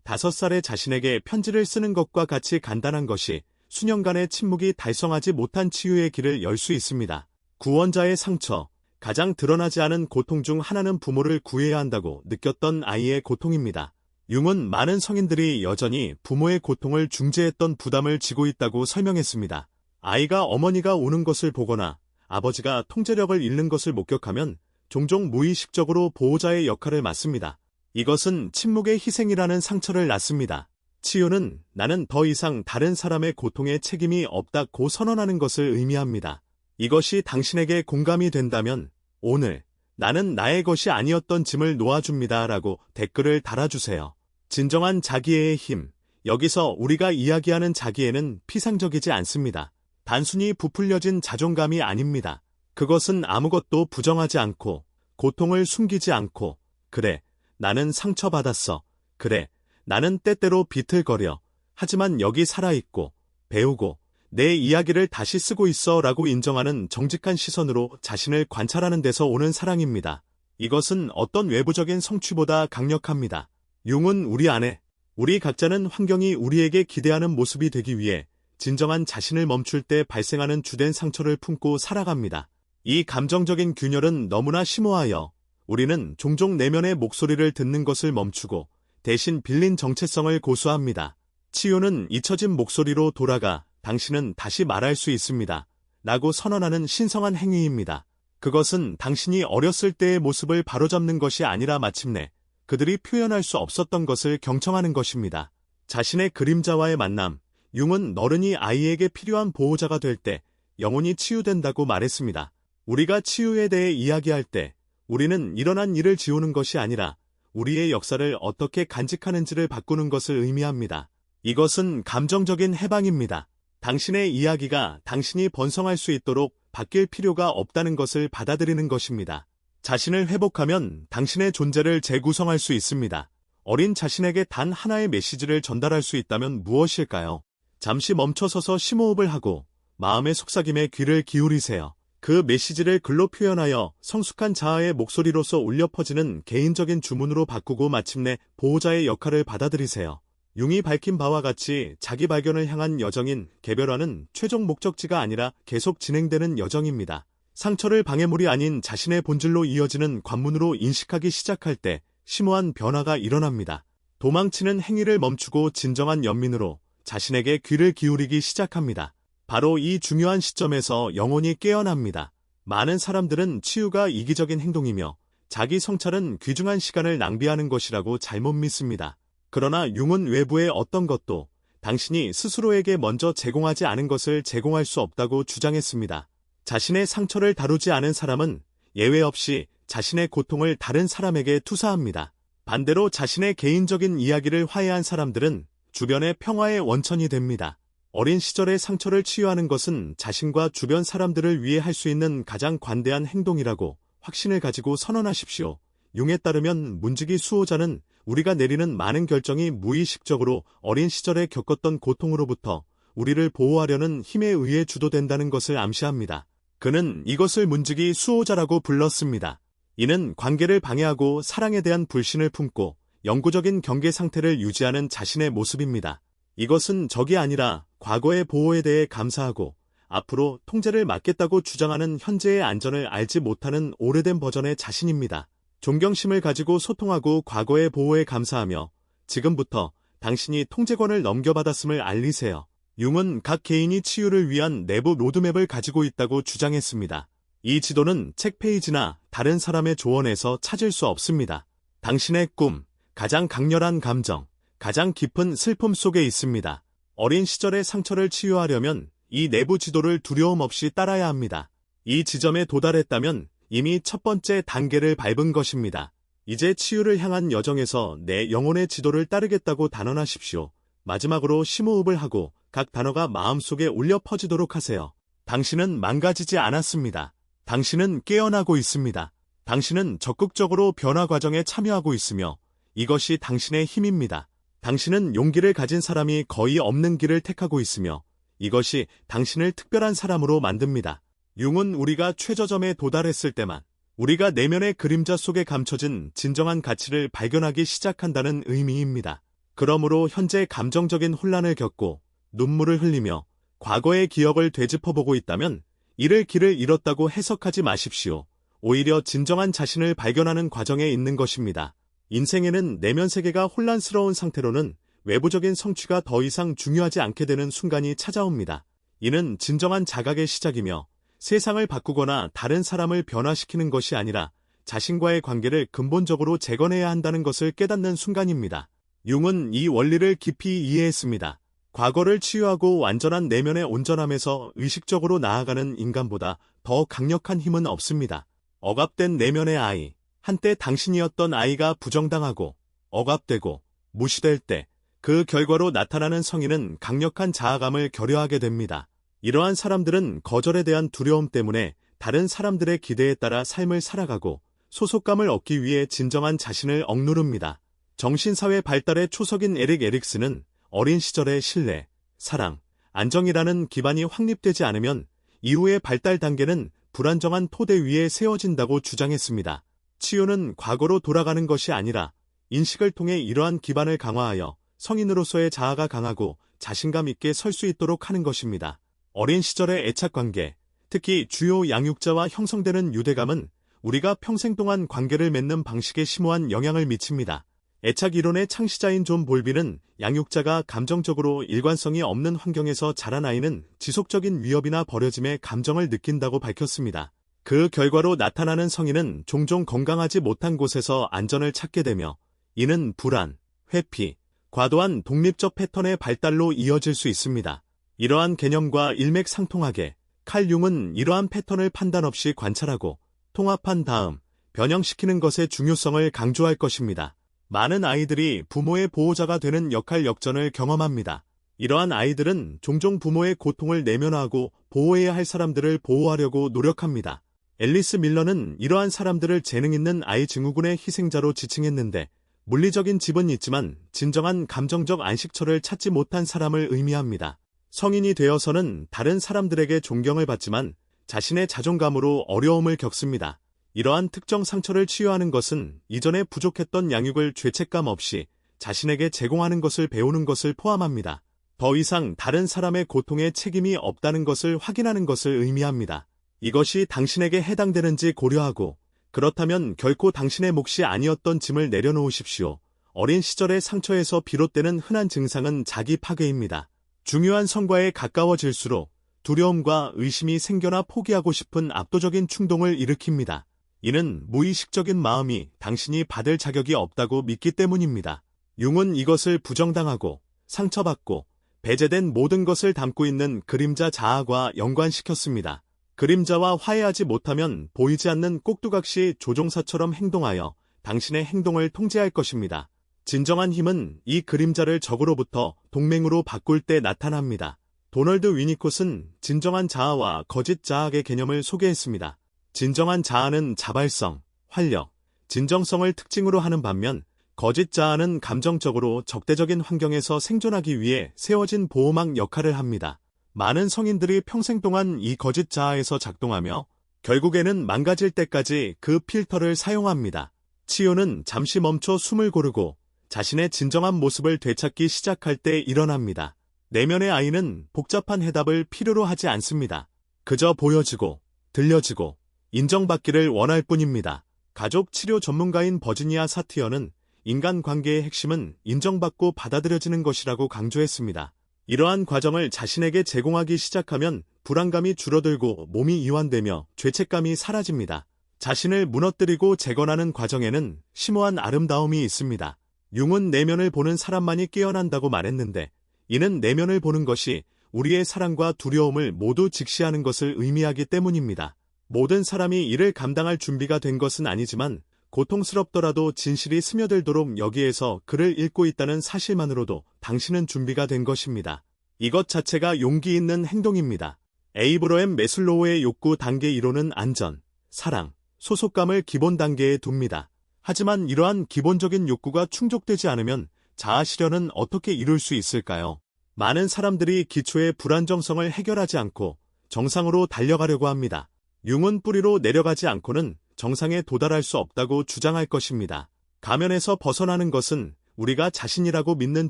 5살의 자신에게 편지를 쓰는 것과 같이 간단한 것이 수년간의 침묵이 달성하지 못한 치유의 길을 열 수 있습니다. 구원자의 상처, 가장 드러나지 않은 고통 중 하나는 부모를 구해야 한다고 느꼈던 아이의 고통입니다. 융은 많은 성인들이 여전히 부모의 고통을 중재했던 부담을 지고 있다고 설명했습니다. 아이가 어머니가 우는 것을 보거나 아버지가 통제력을 잃는 것을 목격하면 종종 무의식적으로 보호자의 역할을 맡습니다. 이것은 침묵의 희생이라는 상처를 낳습니다. 치유는 나는 더 이상 다른 사람의 고통에 책임이 없다고 선언하는 것을 의미합니다. 이것이 당신에게 공감이 된다면 오늘 나는 나의 것이 아니었던 짐을 놓아줍니다. 라고 댓글을 달아주세요. 진정한 자기애의 힘. 여기서 우리가 이야기하는 자기애는 피상적이지 않습니다. 단순히 부풀려진 자존감이 아닙니다. 그것은 아무것도 부정하지 않고 고통을 숨기지 않고 그래, 나는 상처받았어. 그래, 나는 때때로 비틀거려. 하지만 여기 살아있고 배우고 내 이야기를 다시 쓰고 있어 라고 인정하는 정직한 시선으로 자신을 관찰하는 데서 오는 사랑입니다. 이것은 어떤 외부적인 성취보다 강력합니다. 융은 우리 안에, 우리 각자는 환경이 우리에게 기대하는 모습이 되기 위해 진정한 자신을 멈출 때 발생하는 주된 상처를 품고 살아갑니다. 이 감정적인 균열은 너무나 심오하여 우리는 종종 내면의 목소리를 듣는 것을 멈추고 대신 빌린 정체성을 고수합니다. 치유는 잊혀진 목소리로 돌아가 당신은 다시 말할 수 있습니다. 라고 선언하는 신성한 행위입니다. 그것은 당신이 어렸을 때의 모습을 바로잡는 것이 아니라 마침내 그들이 표현할 수 없었던 것을 경청하는 것입니다. 자신의 그림자와의 만남, 융은 너른이 아이에게 필요한 보호자가 될 때 영혼이 치유된다고 말했습니다. 우리가 치유에 대해 이야기할 때 우리는 일어난 일을 지우는 것이 아니라 우리의 역사를 어떻게 간직하는지를 바꾸는 것을 의미합니다. 이것은 감정적인 해방입니다. 당신의 이야기가 당신이 번성할 수 있도록 바뀔 필요가 없다는 것을 받아들이는 것입니다. 자신을 회복하면 당신의 존재를 재구성할 수 있습니다. 어린 자신에게 단 하나의 메시지를 전달할 수 있다면 무엇일까요? 잠시 멈춰서서 심호흡을 하고 마음의 속삭임에 귀를 기울이세요. 그 메시지를 글로 표현하여 성숙한 자아의 목소리로서 울려 퍼지는 개인적인 주문으로 바꾸고 마침내 보호자의 역할을 받아들이세요. 융이 밝힌 바와 같이 자기 발견을 향한 여정인 개별화는 최종 목적지가 아니라 계속 진행되는 여정입니다. 상처를 방해물이 아닌 자신의 본질로 이어지는 관문으로 인식하기 시작할 때 심오한 변화가 일어납니다. 도망치는 행위를 멈추고 진정한 연민으로 자신에게 귀를 기울이기 시작합니다. 바로 이 중요한 시점에서 영혼이 깨어납니다. 많은 사람들은 치유가 이기적인 행동이며 자기 성찰은 귀중한 시간을 낭비하는 것이라고 잘못 믿습니다. 그러나 융은 외부의 어떤 것도 당신이 스스로에게 먼저 제공하지 않은 것을 제공할 수 없다고 주장했습니다. 자신의 상처를 다루지 않은 사람은 예외 없이 자신의 고통을 다른 사람에게 투사합니다. 반대로 자신의 개인적인 이야기를 화해한 사람들은 주변의 평화의 원천이 됩니다. 어린 시절의 상처를 치유하는 것은 자신과 주변 사람들을 위해 할 수 있는 가장 관대한 행동이라고 확신을 가지고 선언하십시오. 융에 따르면 문지기 수호자는 우리가 내리는 많은 결정이 무의식적으로 어린 시절에 겪었던 고통으로부터 우리를 보호하려는 힘에 의해 주도된다는 것을 암시합니다. 그는 이것을 문지기 수호자라고 불렀습니다. 이는 관계를 방해하고 사랑에 대한 불신을 품고 영구적인 경계 상태를 유지하는 자신의 모습입니다. 이것은 적이 아니라 과거의 보호에 대해 감사하고 앞으로 통제를 맡겠다고 주장하는 현재의 안전을 알지 못하는 오래된 버전의 자신입니다. 존경심을 가지고 소통하고 과거의 보호에 감사하며 지금부터 당신이 통제권을 넘겨받았음을 알리세요. 융은 각 개인이 치유를 위한 내부 로드맵을 가지고 있다고 주장했습니다. 이 지도는 책 페이지나 다른 사람의 조언에서 찾을 수 없습니다. 당신의 꿈, 가장 강렬한 감정, 가장 깊은 슬픔 속에 있습니다. 어린 시절의 상처를 치유하려면 이 내부 지도를 두려움 없이 따라야 합니다. 이 지점에 도달했다면 이미 첫 번째 단계를 밟은 것입니다. 이제 치유를 향한 여정에서 내 영혼의 지도를 따르겠다고 단언하십시오. 마지막으로 심호흡을 하고 각 단어가 마음속에 울려 퍼지도록 하세요. 당신은 망가지지 않았습니다. 당신은 깨어나고 있습니다. 당신은 적극적으로 변화 과정에 참여하고 있으며 이것이 당신의 힘입니다. 당신은 용기를 가진 사람이 거의 없는 길을 택하고 있으며 이것이 당신을 특별한 사람으로 만듭니다. 융은 우리가 최저점에 도달했을 때만 우리가 내면의 그림자 속에 감춰진 진정한 가치를 발견하기 시작한다는 의미입니다. 그러므로 현재 감정적인 혼란을 겪고 눈물을 흘리며 과거의 기억을 되짚어보고 있다면 이를 길을 잃었다고 해석하지 마십시오. 오히려 진정한 자신을 발견하는 과정에 있는 것입니다. 인생에는 내면 세계가 혼란스러운 상태로는 외부적인 성취가 더 이상 중요하지 않게 되는 순간이 찾아옵니다. 이는 진정한 자각의 시작이며 세상을 바꾸거나 다른 사람을 변화시키는 것이 아니라 자신과의 관계를 근본적으로 재건해야 한다는 것을 깨닫는 순간입니다. 융은 이 원리를 깊이 이해했습니다. 과거를 치유하고 완전한 내면의 온전함에서 의식적으로 나아가는 인간보다 더 강력한 힘은 없습니다. 억압된 내면의 아이, 한때 당신이었던 아이가 부정당하고 억압되고 무시될 때 그 결과로 나타나는 성인은 강력한 자아감을 결여하게 됩니다. 이러한 사람들은 거절에 대한 두려움 때문에 다른 사람들의 기대에 따라 삶을 살아가고 소속감을 얻기 위해 진정한 자신을 억누릅니다. 정신사회 발달의 초석인 에릭 에릭슨은 어린 시절의 신뢰, 사랑, 안정이라는 기반이 확립되지 않으면 이후의 발달 단계는 불안정한 토대 위에 세워진다고 주장했습니다. 치유는 과거로 돌아가는 것이 아니라 인식을 통해 이러한 기반을 강화하여 성인으로서의 자아가 강하고 자신감 있게 설 수 있도록 하는 것입니다. 어린 시절의 애착관계, 특히 주요 양육자와 형성되는 유대감은 우리가 평생 동안 관계를 맺는 방식에 심오한 영향을 미칩니다. 애착 이론의 창시자인 존 볼비는 양육자가 감정적으로 일관성이 없는 환경에서 자란 아이는 지속적인 위협이나 버려짐에 감정을 느낀다고 밝혔습니다. 그 결과로 나타나는 성인은 종종 건강하지 못한 곳에서 안전을 찾게 되며 이는 불안, 회피, 과도한 독립적 패턴의 발달로 이어질 수 있습니다. 이러한 개념과 일맥상통하게 칼 융은 이러한 패턴을 판단 없이 관찰하고 통합한 다음 변형시키는 것의 중요성을 강조할 것입니다. 많은 아이들이 부모의 보호자가 되는 역할 역전을 경험합니다. 이러한 아이들은 종종 부모의 고통을 내면화하고 보호해야 할 사람들을 보호하려고 노력합니다. 앨리스 밀러는 이러한 사람들을 재능 있는 아이 증후군의 희생자로 지칭했는데 물리적인 집은 있지만 진정한 감정적 안식처를 찾지 못한 사람을 의미합니다. 성인이 되어서는 다른 사람들에게 존경을 받지만 자신의 자존감으로 어려움을 겪습니다. 이러한 특정 상처를 치유하는 것은 이전에 부족했던 양육을 죄책감 없이 자신에게 제공하는 것을 배우는 것을 포함합니다. 더 이상 다른 사람의 고통에 책임이 없다는 것을 확인하는 것을 의미합니다. 이것이 당신에게 해당되는지 고려하고 그렇다면 결코 당신의 몫이 아니었던 짐을 내려놓으십시오. 어린 시절의 상처에서 비롯되는 흔한 증상은 자기 파괴입니다. 중요한 성과에 가까워질수록 두려움과 의심이 생겨나 포기하고 싶은 압도적인 충동을 일으킵니다. 이는 무의식적인 마음이 당신이 받을 자격이 없다고 믿기 때문입니다. 융은 이것을 부정당하고 상처받고 배제된 모든 것을 담고 있는 그림자 자아과 연관시켰습니다. 그림자와 화해하지 못하면 보이지 않는 꼭두각시 조종사처럼 행동하여 당신의 행동을 통제할 것입니다. 진정한 힘은 이 그림자를 적으로부터 동맹으로 바꿀 때 나타납니다. 도널드 위니콧은 진정한 자아와 거짓 자아의 개념을 소개했습니다. 진정한 자아는 자발성, 활력, 진정성을 특징으로 하는 반면 거짓 자아는 감정적으로 적대적인 환경에서 생존하기 위해 세워진 보호막 역할을 합니다. 많은 성인들이 평생 동안 이 거짓 자아에서 작동하며 결국에는 망가질 때까지 그 필터를 사용합니다. 치유는 잠시 멈춰 숨을 고르고 자신의 진정한 모습을 되찾기 시작할 때 일어납니다. 내면의 아이는 복잡한 해답을 필요로 하지 않습니다. 그저 보여지고 들려지고 인정받기를 원할 뿐입니다. 가족 치료 전문가인 버지니아 사티어는 인간관계의 핵심은 인정받고 받아들여지는 것이라고 강조했습니다. 이러한 과정을 자신에게 제공하기 시작하면 불안감이 줄어들고 몸이 이완되며 죄책감이 사라집니다. 자신을 무너뜨리고 재건하는 과정에는 심오한 아름다움이 있습니다. 융은 내면을 보는 사람만이 깨어난다고 말했는데, 이는 내면을 보는 것이 우리의 사랑과 두려움을 모두 직시하는 것을 의미하기 때문입니다. 모든 사람이 이를 감당할 준비가 된 것은 아니지만 고통스럽더라도 진실이 스며들도록 여기에서 글을 읽고 있다는 사실만으로도 당신은 준비가 된 것입니다. 이것 자체가 용기 있는 행동입니다. 에이브러햄 매슬로우의 욕구 단계 1호는 안전, 사랑, 소속감을 기본 단계에 둡니다. 하지만 이러한 기본적인 욕구가 충족되지 않으면 자아 실현은 어떻게 이룰 수 있을까요? 많은 사람들이 기초의 불안정성을 해결하지 않고 정상으로 달려가려고 합니다. 융은 뿌리로 내려가지 않고는 정상에 도달할 수 없다고 주장할 것입니다. 가면에서 벗어나는 것은 우리가 자신이라고 믿는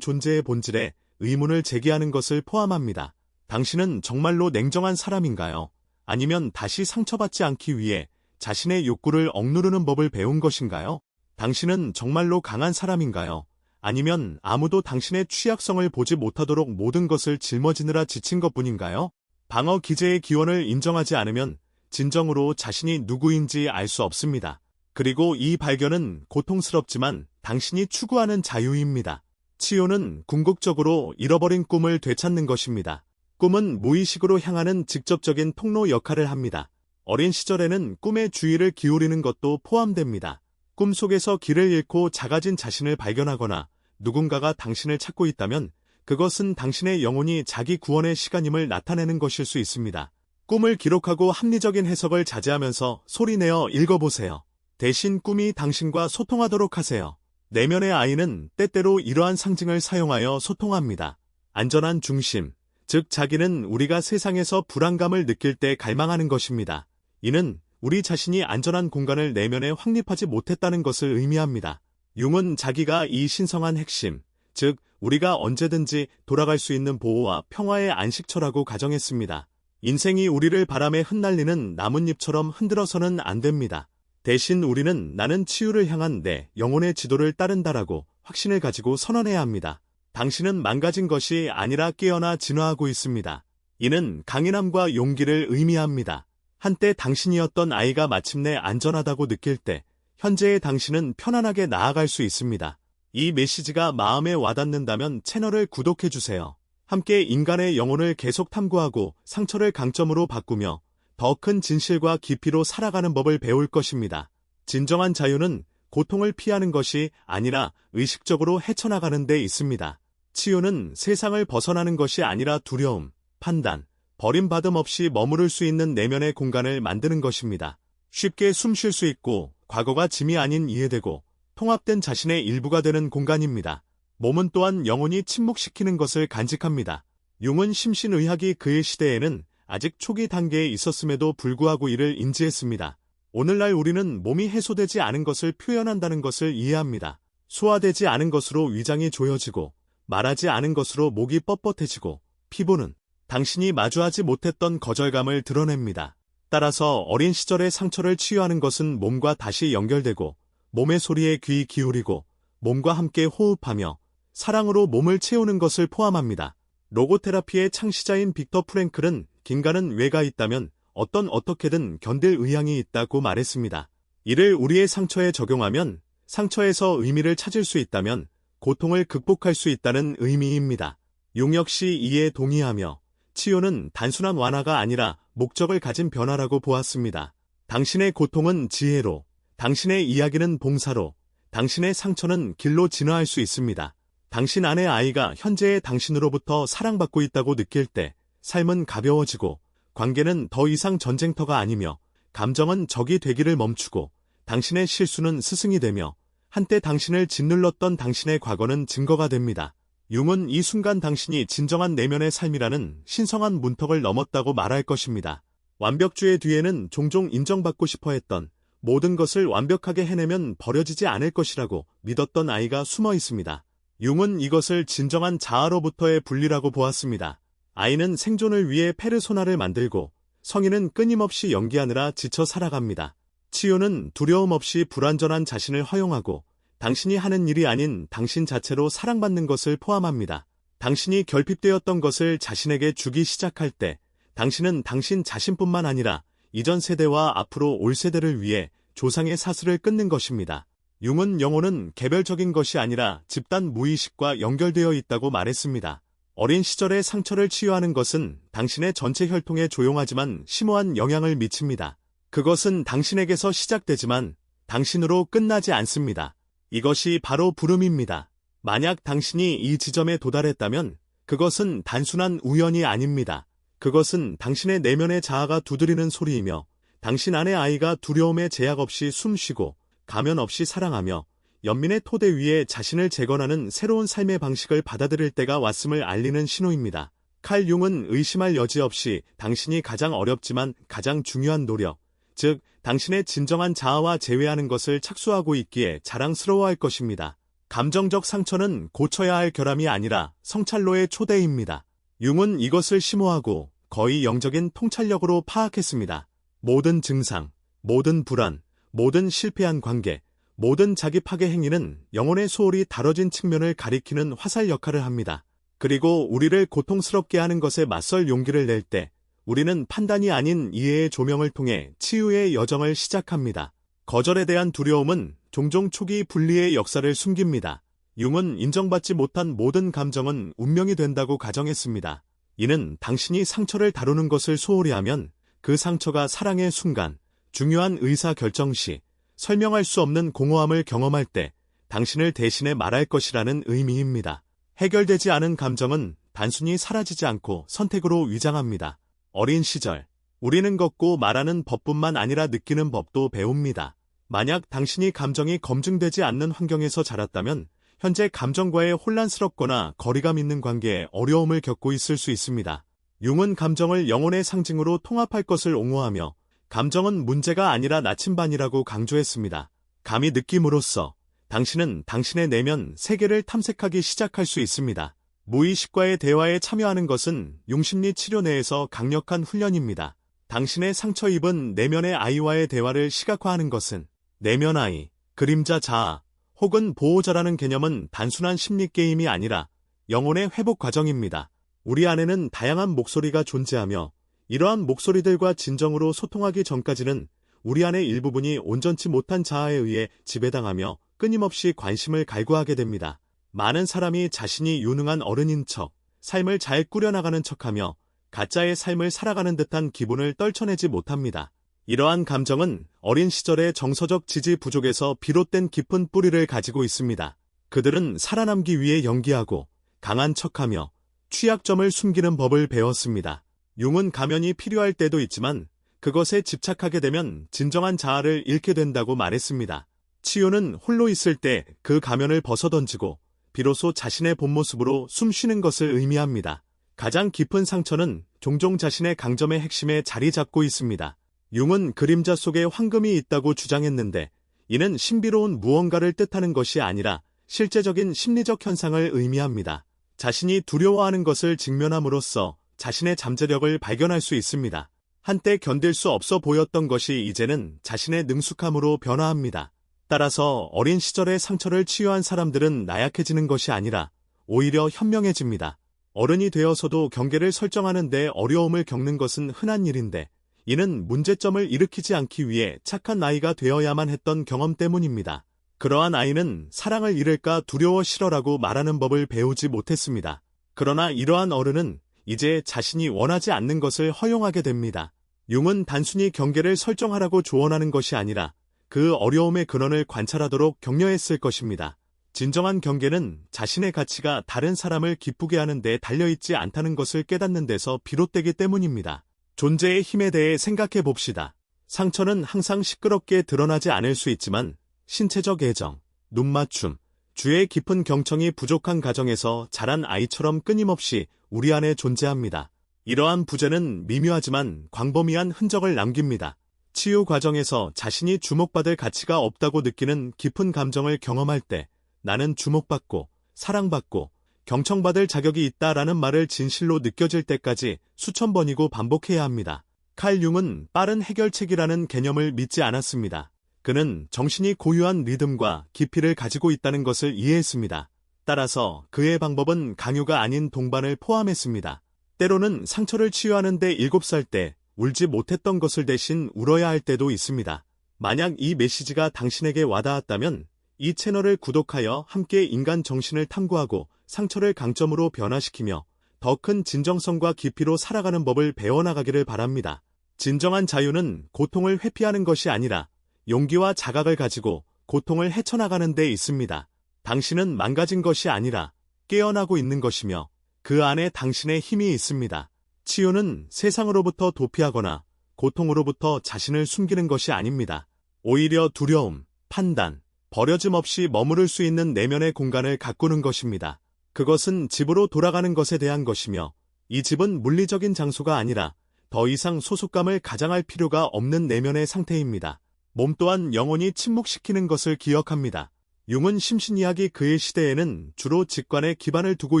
존재의 본질에 의문을 제기하는 것을 포함합니다. 당신은 정말로 냉정한 사람인가요? 아니면 다시 상처받지 않기 위해 자신의 욕구를 억누르는 법을 배운 것인가요? 당신은 정말로 강한 사람인가요? 아니면 아무도 당신의 취약성을 보지 못하도록 모든 것을 짊어지느라 지친 것뿐인가요? 방어 기제의 기원을 인정하지 않으면 진정으로 자신이 누구인지 알 수 없습니다. 그리고 이 발견은 고통스럽지만 당신이 추구하는 자유입니다. 치유는 궁극적으로 잃어버린 꿈을 되찾는 것입니다. 꿈은 무의식으로 향하는 직접적인 통로 역할을 합니다. 어린 시절에는 꿈에 주의를 기울이는 것도 포함됩니다. 꿈속에서 길을 잃고 작아진 자신을 발견하거나 누군가가 당신을 찾고 있다면 그것은 당신의 영혼이 자기 구원의 시간임을 나타내는 것일 수 있습니다. 꿈을 기록하고 합리적인 해석을 자제하면서 소리내어 읽어보세요. 대신 꿈이 당신과 소통하도록 하세요. 내면의 아이는 때때로 이러한 상징을 사용하여 소통합니다. 안전한 중심, 즉 자기는 우리가 세상에서 불안감을 느낄 때 갈망하는 것입니다. 이는 우리 자신이 안전한 공간을 내면에 확립하지 못했다는 것을 의미합니다. 융은 자기가 이 신성한 핵심, 즉 우리가 언제든지 돌아갈 수 있는 보호와 평화의 안식처라고 가정했습니다. 인생이 우리를 바람에 흩날리는 나뭇잎처럼 흔들어서는 안 됩니다. 대신 우리는 나는 치유를 향한 내 영혼의 지도를 따른다라고 확신을 가지고 선언해야 합니다. 당신은 망가진 것이 아니라 깨어나 진화하고 있습니다. 이는 강인함과 용기를 의미합니다. 한때 당신이었던 아이가 마침내 안전하다고 느낄 때 현재의 당신은 편안하게 나아갈 수 있습니다. 이 메시지가 마음에 와닿는다면 채널을 구독해주세요. 함께 인간의 영혼을 계속 탐구하고 상처를 강점으로 바꾸며 더 큰 진실과 깊이로 살아가는 법을 배울 것입니다. 진정한 자유는 고통을 피하는 것이 아니라 의식적으로 헤쳐나가는 데 있습니다. 치유는 세상을 벗어나는 것이 아니라 두려움, 판단, 버림받음 없이 머무를 수 있는 내면의 공간을 만드는 것입니다. 쉽게 숨 쉴 수 있고 과거가 짐이 아닌 이해되고 통합된 자신의 일부가 되는 공간입니다. 몸은 또한 영혼이 침묵시키는 것을 간직합니다. 융은 심신의학이 그의 시대에는 아직 초기 단계에 있었음에도 불구하고 이를 인지했습니다. 오늘날 우리는 몸이 해소되지 않은 것을 표현한다는 것을 이해합니다. 소화되지 않은 것으로 위장이 조여지고 말하지 않은 것으로 목이 뻣뻣해지고 피부는 당신이 마주하지 못했던 거절감을 드러냅니다. 따라서 어린 시절의 상처를 치유하는 것은 몸과 다시 연결되고 몸의 소리에 귀 기울이고 몸과 함께 호흡하며 사랑으로 몸을 채우는 것을 포함합니다. 로고테라피의 창시자인 빅터 프랭클은 긴가는 왜가 있다면 어떻게든 견딜 의향이 있다고 말했습니다. 이를 우리의 상처에 적용하면 상처에서 의미를 찾을 수 있다면 고통을 극복할 수 있다는 의미입니다. 융 역시 이에 동의하며 치유는 단순한 완화가 아니라 목적을 가진 변화라고 보았습니다. 당신의 고통은 지혜로, 당신의 이야기는 봉사로, 당신의 상처는 길로 진화할 수 있습니다. 당신 안의 아이가 현재의 당신으로부터 사랑받고 있다고 느낄 때 삶은 가벼워지고 관계는 더 이상 전쟁터가 아니며 감정은 적이 되기를 멈추고 당신의 실수는 스승이 되며 한때 당신을 짓눌렀던 당신의 과거는 증거가 됩니다. 융은 이 순간 당신이 진정한 내면의 삶이라는 신성한 문턱을 넘었다고 말할 것입니다. 완벽주의 뒤에는 종종 인정받고 싶어 했던 모든 것을 완벽하게 해내면 버려지지 않을 것이라고 믿었던 아이가 숨어 있습니다. 융은 이것을 진정한 자아로부터의 분리라고 보았습니다. 아이는 생존을 위해 페르소나를 만들고 성인은 끊임없이 연기하느라 지쳐 살아갑니다. 치유는 두려움 없이 불완전한 자신을 허용하고 당신이 하는 일이 아닌 당신 자체로 사랑받는 것을 포함합니다. 당신이 결핍되었던 것을 자신에게 주기 시작할 때 당신은 당신 자신뿐만 아니라 이전 세대와 앞으로 올 세대를 위해 조상의 사슬을 끊는 것입니다. 융은 영혼은 개별적인 것이 아니라 집단 무의식과 연결되어 있다고 말했습니다. 어린 시절의 상처를 치유하는 것은 당신의 전체 혈통에 조용하지만 심오한 영향을 미칩니다. 그것은 당신에게서 시작되지만 당신으로 끝나지 않습니다. 이것이 바로 부름입니다. 만약 당신이 이 지점에 도달했다면 그것은 단순한 우연이 아닙니다. 그것은 당신의 내면의 자아가 두드리는 소리이며 당신 안의 아이가 두려움에 제약 없이 숨쉬고 가면 없이 사랑하며 연민의 토대 위에 자신을 재건하는 새로운 삶의 방식을 받아들일 때가 왔음을 알리는 신호입니다. 칼 융은 의심할 여지 없이 당신이 가장 어렵지만 가장 중요한 노력, 즉 당신의 진정한 자아와 재회하는 것을 착수하고 있기에 자랑스러워할 것입니다. 감정적 상처는 고쳐야 할 결함이 아니라 성찰로의 초대입니다. 융은 이것을 심오하고 거의 영적인 통찰력으로 파악했습니다. 모든 증상, 모든 불안, 모든 실패한 관계, 모든 자기 파괴 행위는 영혼의 소홀히 다뤄진 측면을 가리키는 화살 역할을 합니다. 그리고 우리를 고통스럽게 하는 것에 맞설 용기를 낼 때 우리는 판단이 아닌 이해의 조명을 통해 치유의 여정을 시작합니다. 거절에 대한 두려움은 종종 초기 분리의 역사를 숨깁니다. 융은 인정받지 못한 모든 감정은 운명이 된다고 가정했습니다. 이는 당신이 상처를 다루는 것을 소홀히 하면 그 상처가 사랑의 순간, 중요한 의사 결정 시, 설명할 수 없는 공허함을 경험할 때 당신을 대신해 말할 것이라는 의미입니다. 해결되지 않은 감정은 단순히 사라지지 않고 선택으로 위장합니다. 어린 시절, 우리는 걷고 말하는 법뿐만 아니라 느끼는 법도 배웁니다. 만약 당신이 감정이 검증되지 않는 환경에서 자랐다면 현재 감정과의 혼란스럽거나 거리감 있는 관계에 어려움을 겪고 있을 수 있습니다. 융은 감정을 영혼의 상징으로 통합할 것을 옹호하며 감정은 문제가 아니라 나침반이라고 강조했습니다. 감히 느낌으로써 당신은 당신의 내면 세계를 탐색하기 시작할 수 있습니다. 무의식과의 대화에 참여하는 것은 융심리 치료 내에서 강력한 훈련입니다. 당신의 상처 입은 내면의 아이와의 대화를 시각화하는 것은 내면 아이, 그림자 자아, 혹은 보호자라는 개념은 단순한 심리 게임이 아니라 영혼의 회복 과정입니다. 우리 안에는 다양한 목소리가 존재하며 이러한 목소리들과 진정으로 소통하기 전까지는 우리 안의 일부분이 온전치 못한 자아에 의해 지배당하며 끊임없이 관심을 갈구하게 됩니다. 많은 사람이 자신이 유능한 어른인 척, 삶을 잘 꾸려나가는 척하며 가짜의 삶을 살아가는 듯한 기분을 떨쳐내지 못합니다. 이러한 감정은 어린 시절의 정서적 지지 부족에서 비롯된 깊은 뿌리를 가지고 있습니다. 그들은 살아남기 위해 연기하고 강한 척하며 취약점을 숨기는 법을 배웠습니다. 융은 가면이 필요할 때도 있지만 그것에 집착하게 되면 진정한 자아를 잃게 된다고 말했습니다. 치유는 홀로 있을 때 그 가면을 벗어던지고 비로소 자신의 본 모습으로 숨쉬는 것을 의미합니다. 가장 깊은 상처는 종종 자신의 강점의 핵심에 자리 잡고 있습니다. 융은 그림자 속에 황금이 있다고 주장했는데 이는 신비로운 무언가를 뜻하는 것이 아니라 실제적인 심리적 현상을 의미합니다. 자신이 두려워하는 것을 직면함으로써 자신의 잠재력을 발견할 수 있습니다. 한때 견딜 수 없어 보였던 것이 이제는 자신의 능숙함으로 변화합니다. 따라서 어린 시절의 상처를 치유한 사람들은 나약해지는 것이 아니라 오히려 현명해집니다. 어른이 되어서도 경계를 설정하는 데 어려움을 겪는 것은 흔한 일인데 이는 문제점을 일으키지 않기 위해 착한 아이가 되어야만 했던 경험 때문입니다. 그러한 아이는 사랑을 잃을까 두려워 싫어라고 말하는 법을 배우지 못했습니다. 그러나 이러한 어른은 이제 자신이 원하지 않는 것을 허용하게 됩니다. 융은 단순히 경계를 설정하라고 조언하는 것이 아니라 그 어려움의 근원을 관찰하도록 격려했을 것입니다. 진정한 경계는 자신의 가치가 다른 사람을 기쁘게 하는 데 달려있지 않다는 것을 깨닫는 데서 비롯되기 때문입니다. 존재의 힘에 대해 생각해 봅시다. 상처는 항상 시끄럽게 드러나지 않을 수 있지만 신체적 애정, 눈맞춤, 주의 깊은 경청이 부족한 가정에서 자란 아이처럼 끊임없이 우리 안에 존재합니다. 이러한 부재는 미묘하지만 광범위한 흔적을 남깁니다. 치유 과정에서 자신이 주목받을 가치가 없다고 느끼는 깊은 감정을 경험할 때 나는 주목받고 사랑받고 경청받을 자격이 있다라는 말을 진실로 느껴질 때까지 수천 번이고 반복해야 합니다. 칼 융은 빠른 해결책이라는 개념을 믿지 않았습니다. 그는 정신이 고유한 리듬과 깊이를 가지고 있다는 것을 이해했습니다. 따라서 그의 방법은 강요가 아닌 동반을 포함했습니다. 때로는 상처를 치유하는데 7살 때 울지 못했던 것을 대신 울어야 할 때도 있습니다. 만약 이 메시지가 당신에게 와닿았다면 이 채널을 구독하여 함께 인간 정신을 탐구하고 상처를 강점으로 변화시키며 더 큰 진정성과 깊이로 살아가는 법을 배워나가기를 바랍니다. 진정한 자유는 고통을 회피하는 것이 아니라 용기와 자각을 가지고 고통을 헤쳐나가는 데 있습니다. 당신은 망가진 것이 아니라 깨어나고 있는 것이며 그 안에 당신의 힘이 있습니다. 치유는 세상으로부터 도피하거나 고통으로부터 자신을 숨기는 것이 아닙니다. 오히려 두려움, 판단, 버려짐 없이 머무를 수 있는 내면의 공간을 가꾸는 것입니다. 그것은 집으로 돌아가는 것에 대한 것이며 이 집은 물리적인 장소가 아니라 더 이상 소속감을 가장할 필요가 없는 내면의 상태입니다. 몸 또한 영혼이 침묵시키는 것을 기억합니다. 융은 심신이야기 그의 시대에는 주로 직관에 기반을 두고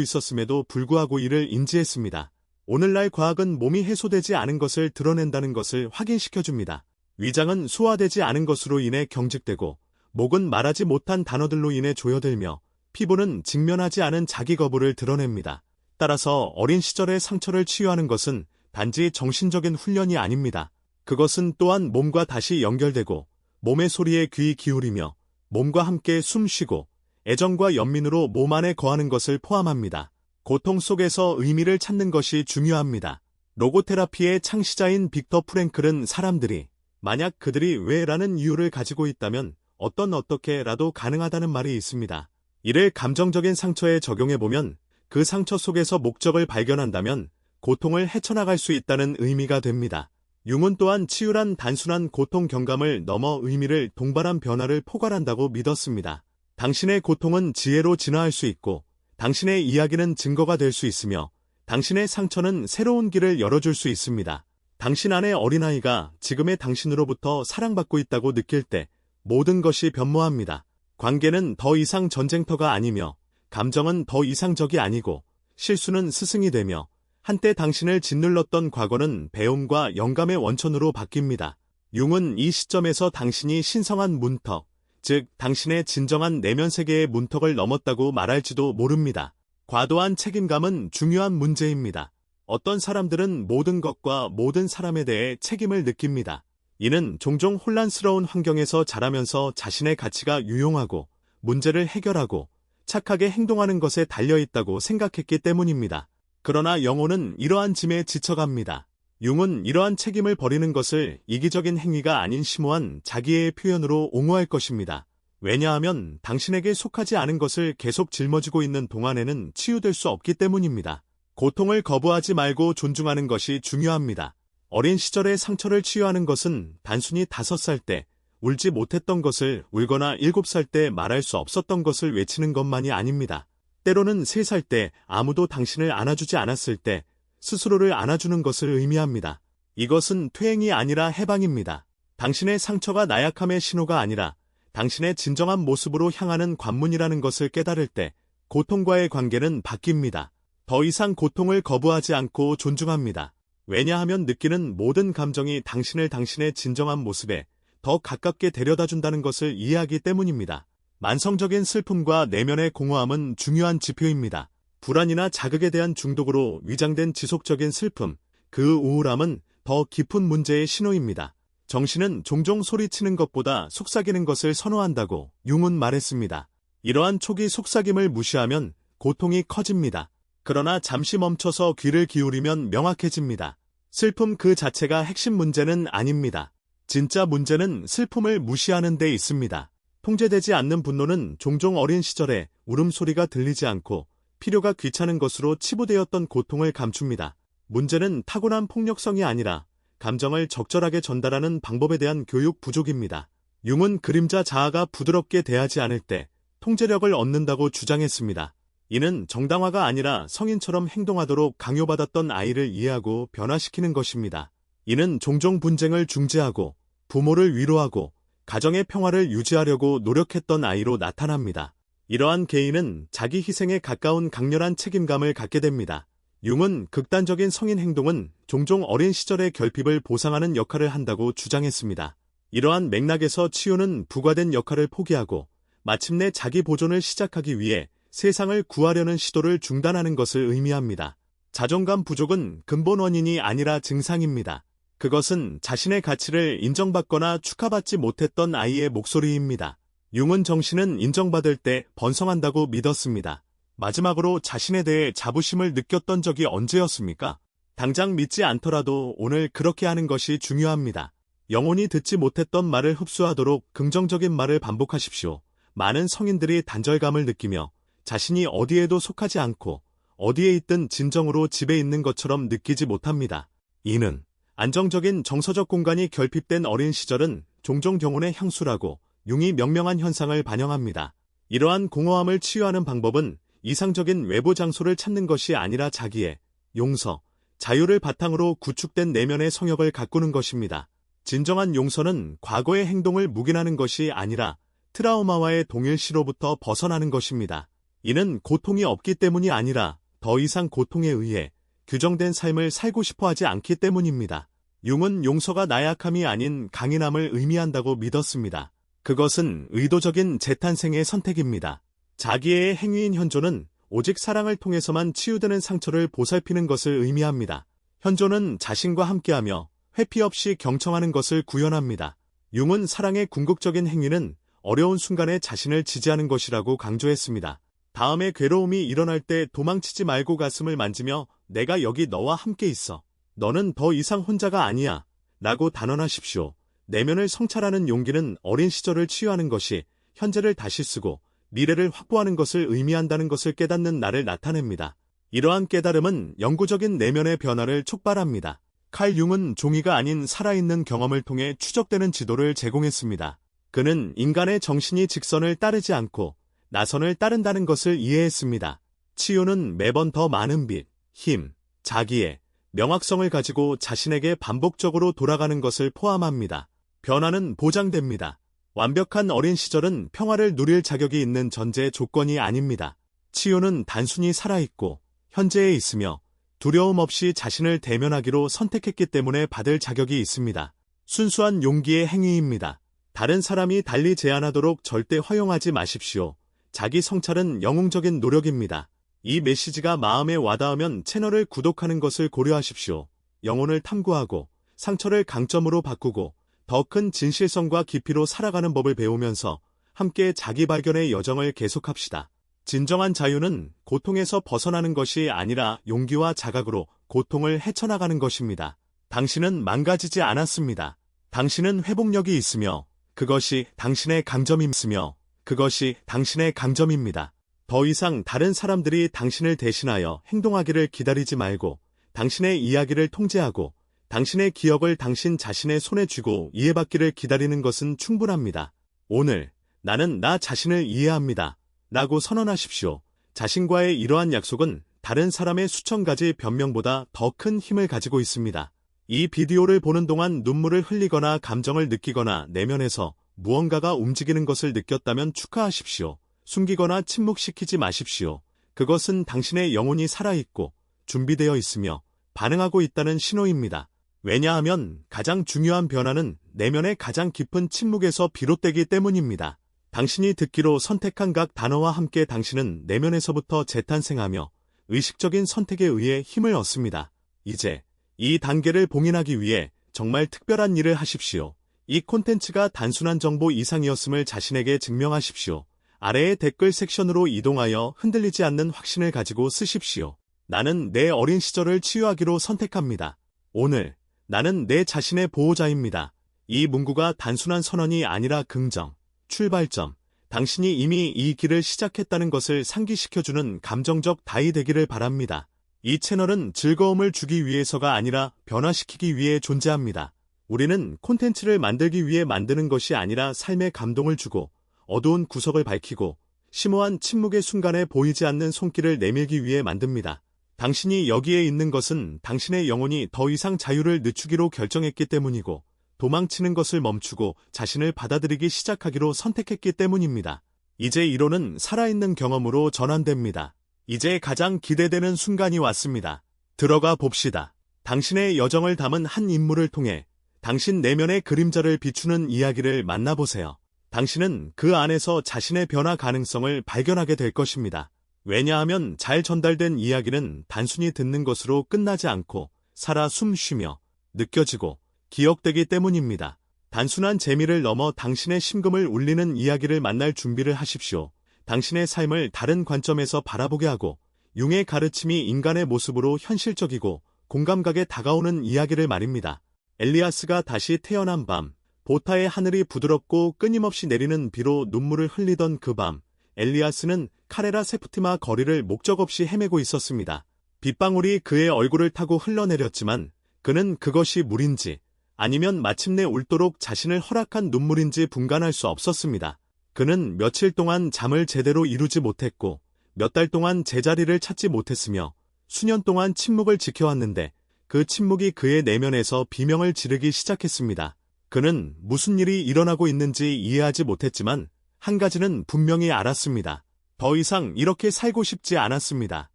있었음에도 불구하고 이를 인지했습니다. 오늘날 과학은 몸이 해소되지 않은 것을 드러낸다는 것을 확인시켜줍니다. 위장은 소화되지 않은 것으로 인해 경직되고 목은 말하지 못한 단어들로 인해 조여들며 피부는 직면하지 않은 자기 거부를 드러냅니다. 따라서 어린 시절의 상처를 치유하는 것은 단지 정신적인 훈련이 아닙니다. 그것은 또한 몸과 다시 연결되고 몸의 소리에 귀 기울이며 몸과 함께 숨 쉬고 애정과 연민으로 몸 안에 거하는 것을 포함합니다. 고통 속에서 의미를 찾는 것이 중요합니다. 로고테라피의 창시자인 빅터 프랭클은 사람들이 만약 그들이 왜라는 이유를 가지고 있다면 어떻게라도 가능하다는 말이 있습니다. 이를 감정적인 상처에 적용해보면 그 상처 속에서 목적을 발견한다면 고통을 헤쳐나갈 수 있다는 의미가 됩니다. 융은 또한 치유란 단순한 고통 경감을 넘어 의미를 동반한 변화를 포괄한다고 믿었습니다. 당신의 고통은 지혜로 진화할 수 있고 당신의 이야기는 증거가 될 수 있으며 당신의 상처는 새로운 길을 열어줄 수 있습니다. 당신 안의 어린아이가 지금의 당신으로부터 사랑받고 있다고 느낄 때 모든 것이 변모합니다. 관계는 더 이상 전쟁터가 아니며 감정은 더 이상 적이 아니고 실수는 스승이 되며 한때 당신을 짓눌렀던 과거는 배움과 영감의 원천으로 바뀝니다. 융은 이 시점에서 당신이 신성한 문턱, 즉 당신의 진정한 내면 세계의 문턱을 넘었다고 말할지도 모릅니다. 과도한 책임감은 중요한 문제입니다. 어떤 사람들은 모든 것과 모든 사람에 대해 책임을 느낍니다. 이는 종종 혼란스러운 환경에서 자라면서 자신의 가치가 유용하고 문제를 해결하고 착하게 행동하는 것에 달려있다고 생각했기 때문입니다. 그러나 영혼은 이러한 짐에 지쳐갑니다. 융은 이러한 책임을 버리는 것을 이기적인 행위가 아닌 심오한 자기의 표현으로 옹호할 것입니다. 왜냐하면 당신에게 속하지 않은 것을 계속 짊어지고 있는 동안에는 치유될 수 없기 때문입니다. 고통을 거부하지 말고 존중하는 것이 중요합니다. 어린 시절의 상처를 치유하는 것은 단순히 5살 때 울지 못했던 것을 울거나 7살 때 말할 수 없었던 것을 외치는 것만이 아닙니다. 때로는 3살 때 아무도 당신을 안아주지 않았을 때 스스로를 안아주는 것을 의미합니다. 이것은 퇴행이 아니라 해방입니다. 당신의 상처가 나약함의 신호가 아니라 당신의 진정한 모습으로 향하는 관문이라는 것을 깨달을 때 고통과의 관계는 바뀝니다. 더 이상 고통을 거부하지 않고 존중합니다. 왜냐하면 느끼는 모든 감정이 당신을 당신의 진정한 모습에 더 가깝게 데려다준다는 것을 이해하기 때문입니다. 만성적인 슬픔과 내면의 공허함은 중요한 지표입니다. 불안이나 자극에 대한 중독으로 위장된 지속적인 슬픔, 그 우울함은 더 깊은 문제의 신호입니다. 정신은 종종 소리치는 것보다 속삭이는 것을 선호한다고 융은 말했습니다. 이러한 초기 속삭임을 무시하면 고통이 커집니다. 그러나 잠시 멈춰서 귀를 기울이면 명확해집니다. 슬픔 그 자체가 핵심 문제는 아닙니다. 진짜 문제는 슬픔을 무시하는 데 있습니다. 통제되지 않는 분노는 종종 어린 시절에 울음소리가 들리지 않고 필요가 귀찮은 것으로 치부되었던 고통을 감춥니다. 문제는 타고난 폭력성이 아니라 감정을 적절하게 전달하는 방법에 대한 교육 부족입니다. 융은 그림자 자아가 부드럽게 대하지 않을 때 통제력을 얻는다고 주장했습니다. 이는 정당화가 아니라 성인처럼 행동하도록 강요받았던 아이를 이해하고 변화시키는 것입니다. 이는 종종 분쟁을 중재하고 부모를 위로하고 가정의 평화를 유지하려고 노력했던 아이로 나타납니다. 이러한 개인은 자기 희생에 가까운 강렬한 책임감을 갖게 됩니다. 융은 극단적인 성인 행동은 종종 어린 시절의 결핍을 보상하는 역할을 한다고 주장했습니다. 이러한 맥락에서 치유는 부과된 역할을 포기하고 마침내 자기 보존을 시작하기 위해 세상을 구하려는 시도를 중단하는 것을 의미합니다. 자존감 부족은 근본 원인이 아니라 증상입니다. 그것은 자신의 가치를 인정받거나 축하받지 못했던 아이의 목소리입니다. 융은 정신은 인정받을 때 번성한다고 믿었습니다. 마지막으로 자신에 대해 자부심을 느꼈던 적이 언제였습니까? 당장 믿지 않더라도 오늘 그렇게 하는 것이 중요합니다. 영혼이 듣지 못했던 말을 흡수하도록 긍정적인 말을 반복하십시오. 많은 성인들이 단절감을 느끼며 자신이 어디에도 속하지 않고 어디에 있든 진정으로 집에 있는 것처럼 느끼지 못합니다. 이는 안정적인 정서적 공간이 결핍된 어린 시절은 종종 영혼의 향수라고 융이 명명한 현상을 반영합니다. 이러한 공허함을 치유하는 방법은 이상적인 외부 장소를 찾는 것이 아니라 자기의 용서, 자유를 바탕으로 구축된 내면의 성역을 가꾸는 것입니다. 진정한 용서는 과거의 행동을 묵인하는 것이 아니라 트라우마와의 동일시로부터 벗어나는 것입니다. 이는 고통이 없기 때문이 아니라 더 이상 고통에 의해 규정된 삶을 살고 싶어 하지 않기 때문입니다. 융은 용서가 나약함이 아닌 강인함을 의미한다고 믿었습니다. 그것은 의도적인 재탄생의 선택입니다. 자기의 행위인 현존은 오직 사랑을 통해서만 치유되는 상처를 보살피는 것을 의미합니다. 현존은 자신과 함께하며 회피 없이 경청하는 것을 구현합니다. 융은 사랑의 궁극적인 행위는 어려운 순간에 자신을 지지하는 것이라고 강조했습니다. 다음에 괴로움이 일어날 때 도망치지 말고 가슴을 만지며 내가 여기 너와 함께 있어. 너는 더 이상 혼자가 아니야. 라고 단언하십시오. 내면을 성찰하는 용기는 어린 시절을 치유하는 것이 현재를 다시 쓰고 미래를 확보하는 것을 의미한다는 것을 깨닫는 나를 나타냅니다. 이러한 깨달음은 영구적인 내면의 변화를 촉발합니다. 칼 융은 종이가 아닌 살아있는 경험을 통해 추적되는 지도를 제공했습니다. 그는 인간의 정신이 직선을 따르지 않고 나선을 따른다는 것을 이해했습니다. 치유는 매번 더 많은 빛, 힘, 자기의 명확성을 가지고 자신에게 반복적으로 돌아가는 것을 포함합니다. 변화는 보장됩니다. 완벽한 어린 시절은 평화를 누릴 자격이 있는 전제 조건이 아닙니다. 치유는 단순히 살아있고 현재에 있으며 두려움 없이 자신을 대면하기로 선택했기 때문에 받을 자격이 있습니다. 순수한 용기의 행위입니다. 다른 사람이 달리 제안하도록 절대 허용하지 마십시오. 자기 성찰은 영웅적인 노력입니다. 이 메시지가 마음에 와닿으면 채널을 구독하는 것을 고려하십시오. 영혼을 탐구하고 상처를 강점으로 바꾸고 더 큰 진실성과 깊이로 살아가는 법을 배우면서 함께 자기 발견의 여정을 계속합시다. 진정한 자유는 고통에서 벗어나는 것이 아니라 용기와 자각으로 고통을 헤쳐나가는 것입니다. 당신은 망가지지 않았습니다. 당신은 회복력이 있으며 그것이 당신의 강점이며 그것이 당신의 강점입니다. 더 이상 다른 사람들이 당신을 대신하여 행동하기를 기다리지 말고 당신의 이야기를 통제하고 당신의 기억을 당신 자신의 손에 쥐고 이해받기를 기다리는 것은 충분합니다. 오늘 나는 나 자신을 이해합니다. 라고 선언하십시오. 자신과의 이러한 약속은 다른 사람의 수천 가지 변명보다 더 큰 힘을 가지고 있습니다. 이 비디오를 보는 동안 눈물을 흘리거나 감정을 느끼거나 내면에서 무언가가 움직이는 것을 느꼈다면 축하하십시오. 숨기거나 침묵시키지 마십시오. 그것은 당신의 영혼이 살아있고 준비되어 있으며 반응하고 있다는 신호입니다. 왜냐하면 가장 중요한 변화는 내면의 가장 깊은 침묵에서 비롯되기 때문입니다. 당신이 듣기로 선택한 각 단어와 함께 당신은 내면에서부터 재탄생하며 의식적인 선택에 의해 힘을 얻습니다. 이제 이 단계를 봉인하기 위해 정말 특별한 일을 하십시오. 이 콘텐츠가 단순한 정보 이상이었음을 자신에게 증명하십시오. 아래의 댓글 섹션으로 이동하여 흔들리지 않는 확신을 가지고 쓰십시오. 나는 내 어린 시절을 치유하기로 선택합니다. 오늘 나는 내 자신의 보호자입니다. 이 문구가 단순한 선언이 아니라 긍정, 출발점, 당신이 이미 이 길을 시작했다는 것을 상기시켜주는 감정적 다이 되기를 바랍니다. 이 채널은 즐거움을 주기 위해서가 아니라 변화시키기 위해 존재합니다. 우리는 콘텐츠를 만들기 위해 만드는 것이 아니라 삶의 감동을 주고 어두운 구석을 밝히고 심오한 침묵의 순간에 보이지 않는 손길을 내밀기 위해 만듭니다. 당신이 여기에 있는 것은 당신의 영혼이 더 이상 자유를 늦추기로 결정했기 때문이고 도망치는 것을 멈추고 자신을 받아들이기 시작하기로 선택했기 때문입니다. 이제 이론은 살아있는 경험으로 전환됩니다. 이제 가장 기대되는 순간이 왔습니다. 들어가 봅시다. 당신의 여정을 담은 한 인물을 통해 당신 내면의 그림자를 비추는 이야기를 만나보세요. 당신은 그 안에서 자신의 변화 가능성을 발견하게 될 것입니다. 왜냐하면 잘 전달된 이야기는 단순히 듣는 것으로 끝나지 않고 살아 숨 쉬며 느껴지고 기억되기 때문입니다. 단순한 재미를 넘어 당신의 심금을 울리는 이야기를 만날 준비를 하십시오. 당신의 삶을 다른 관점에서 바라보게 하고 융의 가르침이 인간의 모습으로 현실적이고 공감각에 다가오는 이야기를 말입니다. 엘리아스가 다시 태어난 밤, 보타의 하늘이 부드럽고 끊임없이 내리는 비로 눈물을 흘리던 그 밤, 엘리아스는 카레라 세프티마 거리를 목적 없이 헤매고 있었습니다. 빗방울이 그의 얼굴을 타고 흘러내렸지만 그는 그것이 물인지 아니면 마침내 울도록 자신을 허락한 눈물인지 분간할 수 없었습니다. 그는 며칠 동안 잠을 제대로 이루지 못했고 몇 달 동안 제자리를 찾지 못했으며 수년 동안 침묵을 지켜왔는데 그 침묵이 그의 내면에서 비명을 지르기 시작했습니다. 그는 무슨 일이 일어나고 있는지 이해하지 못했지만 한 가지는 분명히 알았습니다. 더 이상 이렇게 살고 싶지 않았습니다.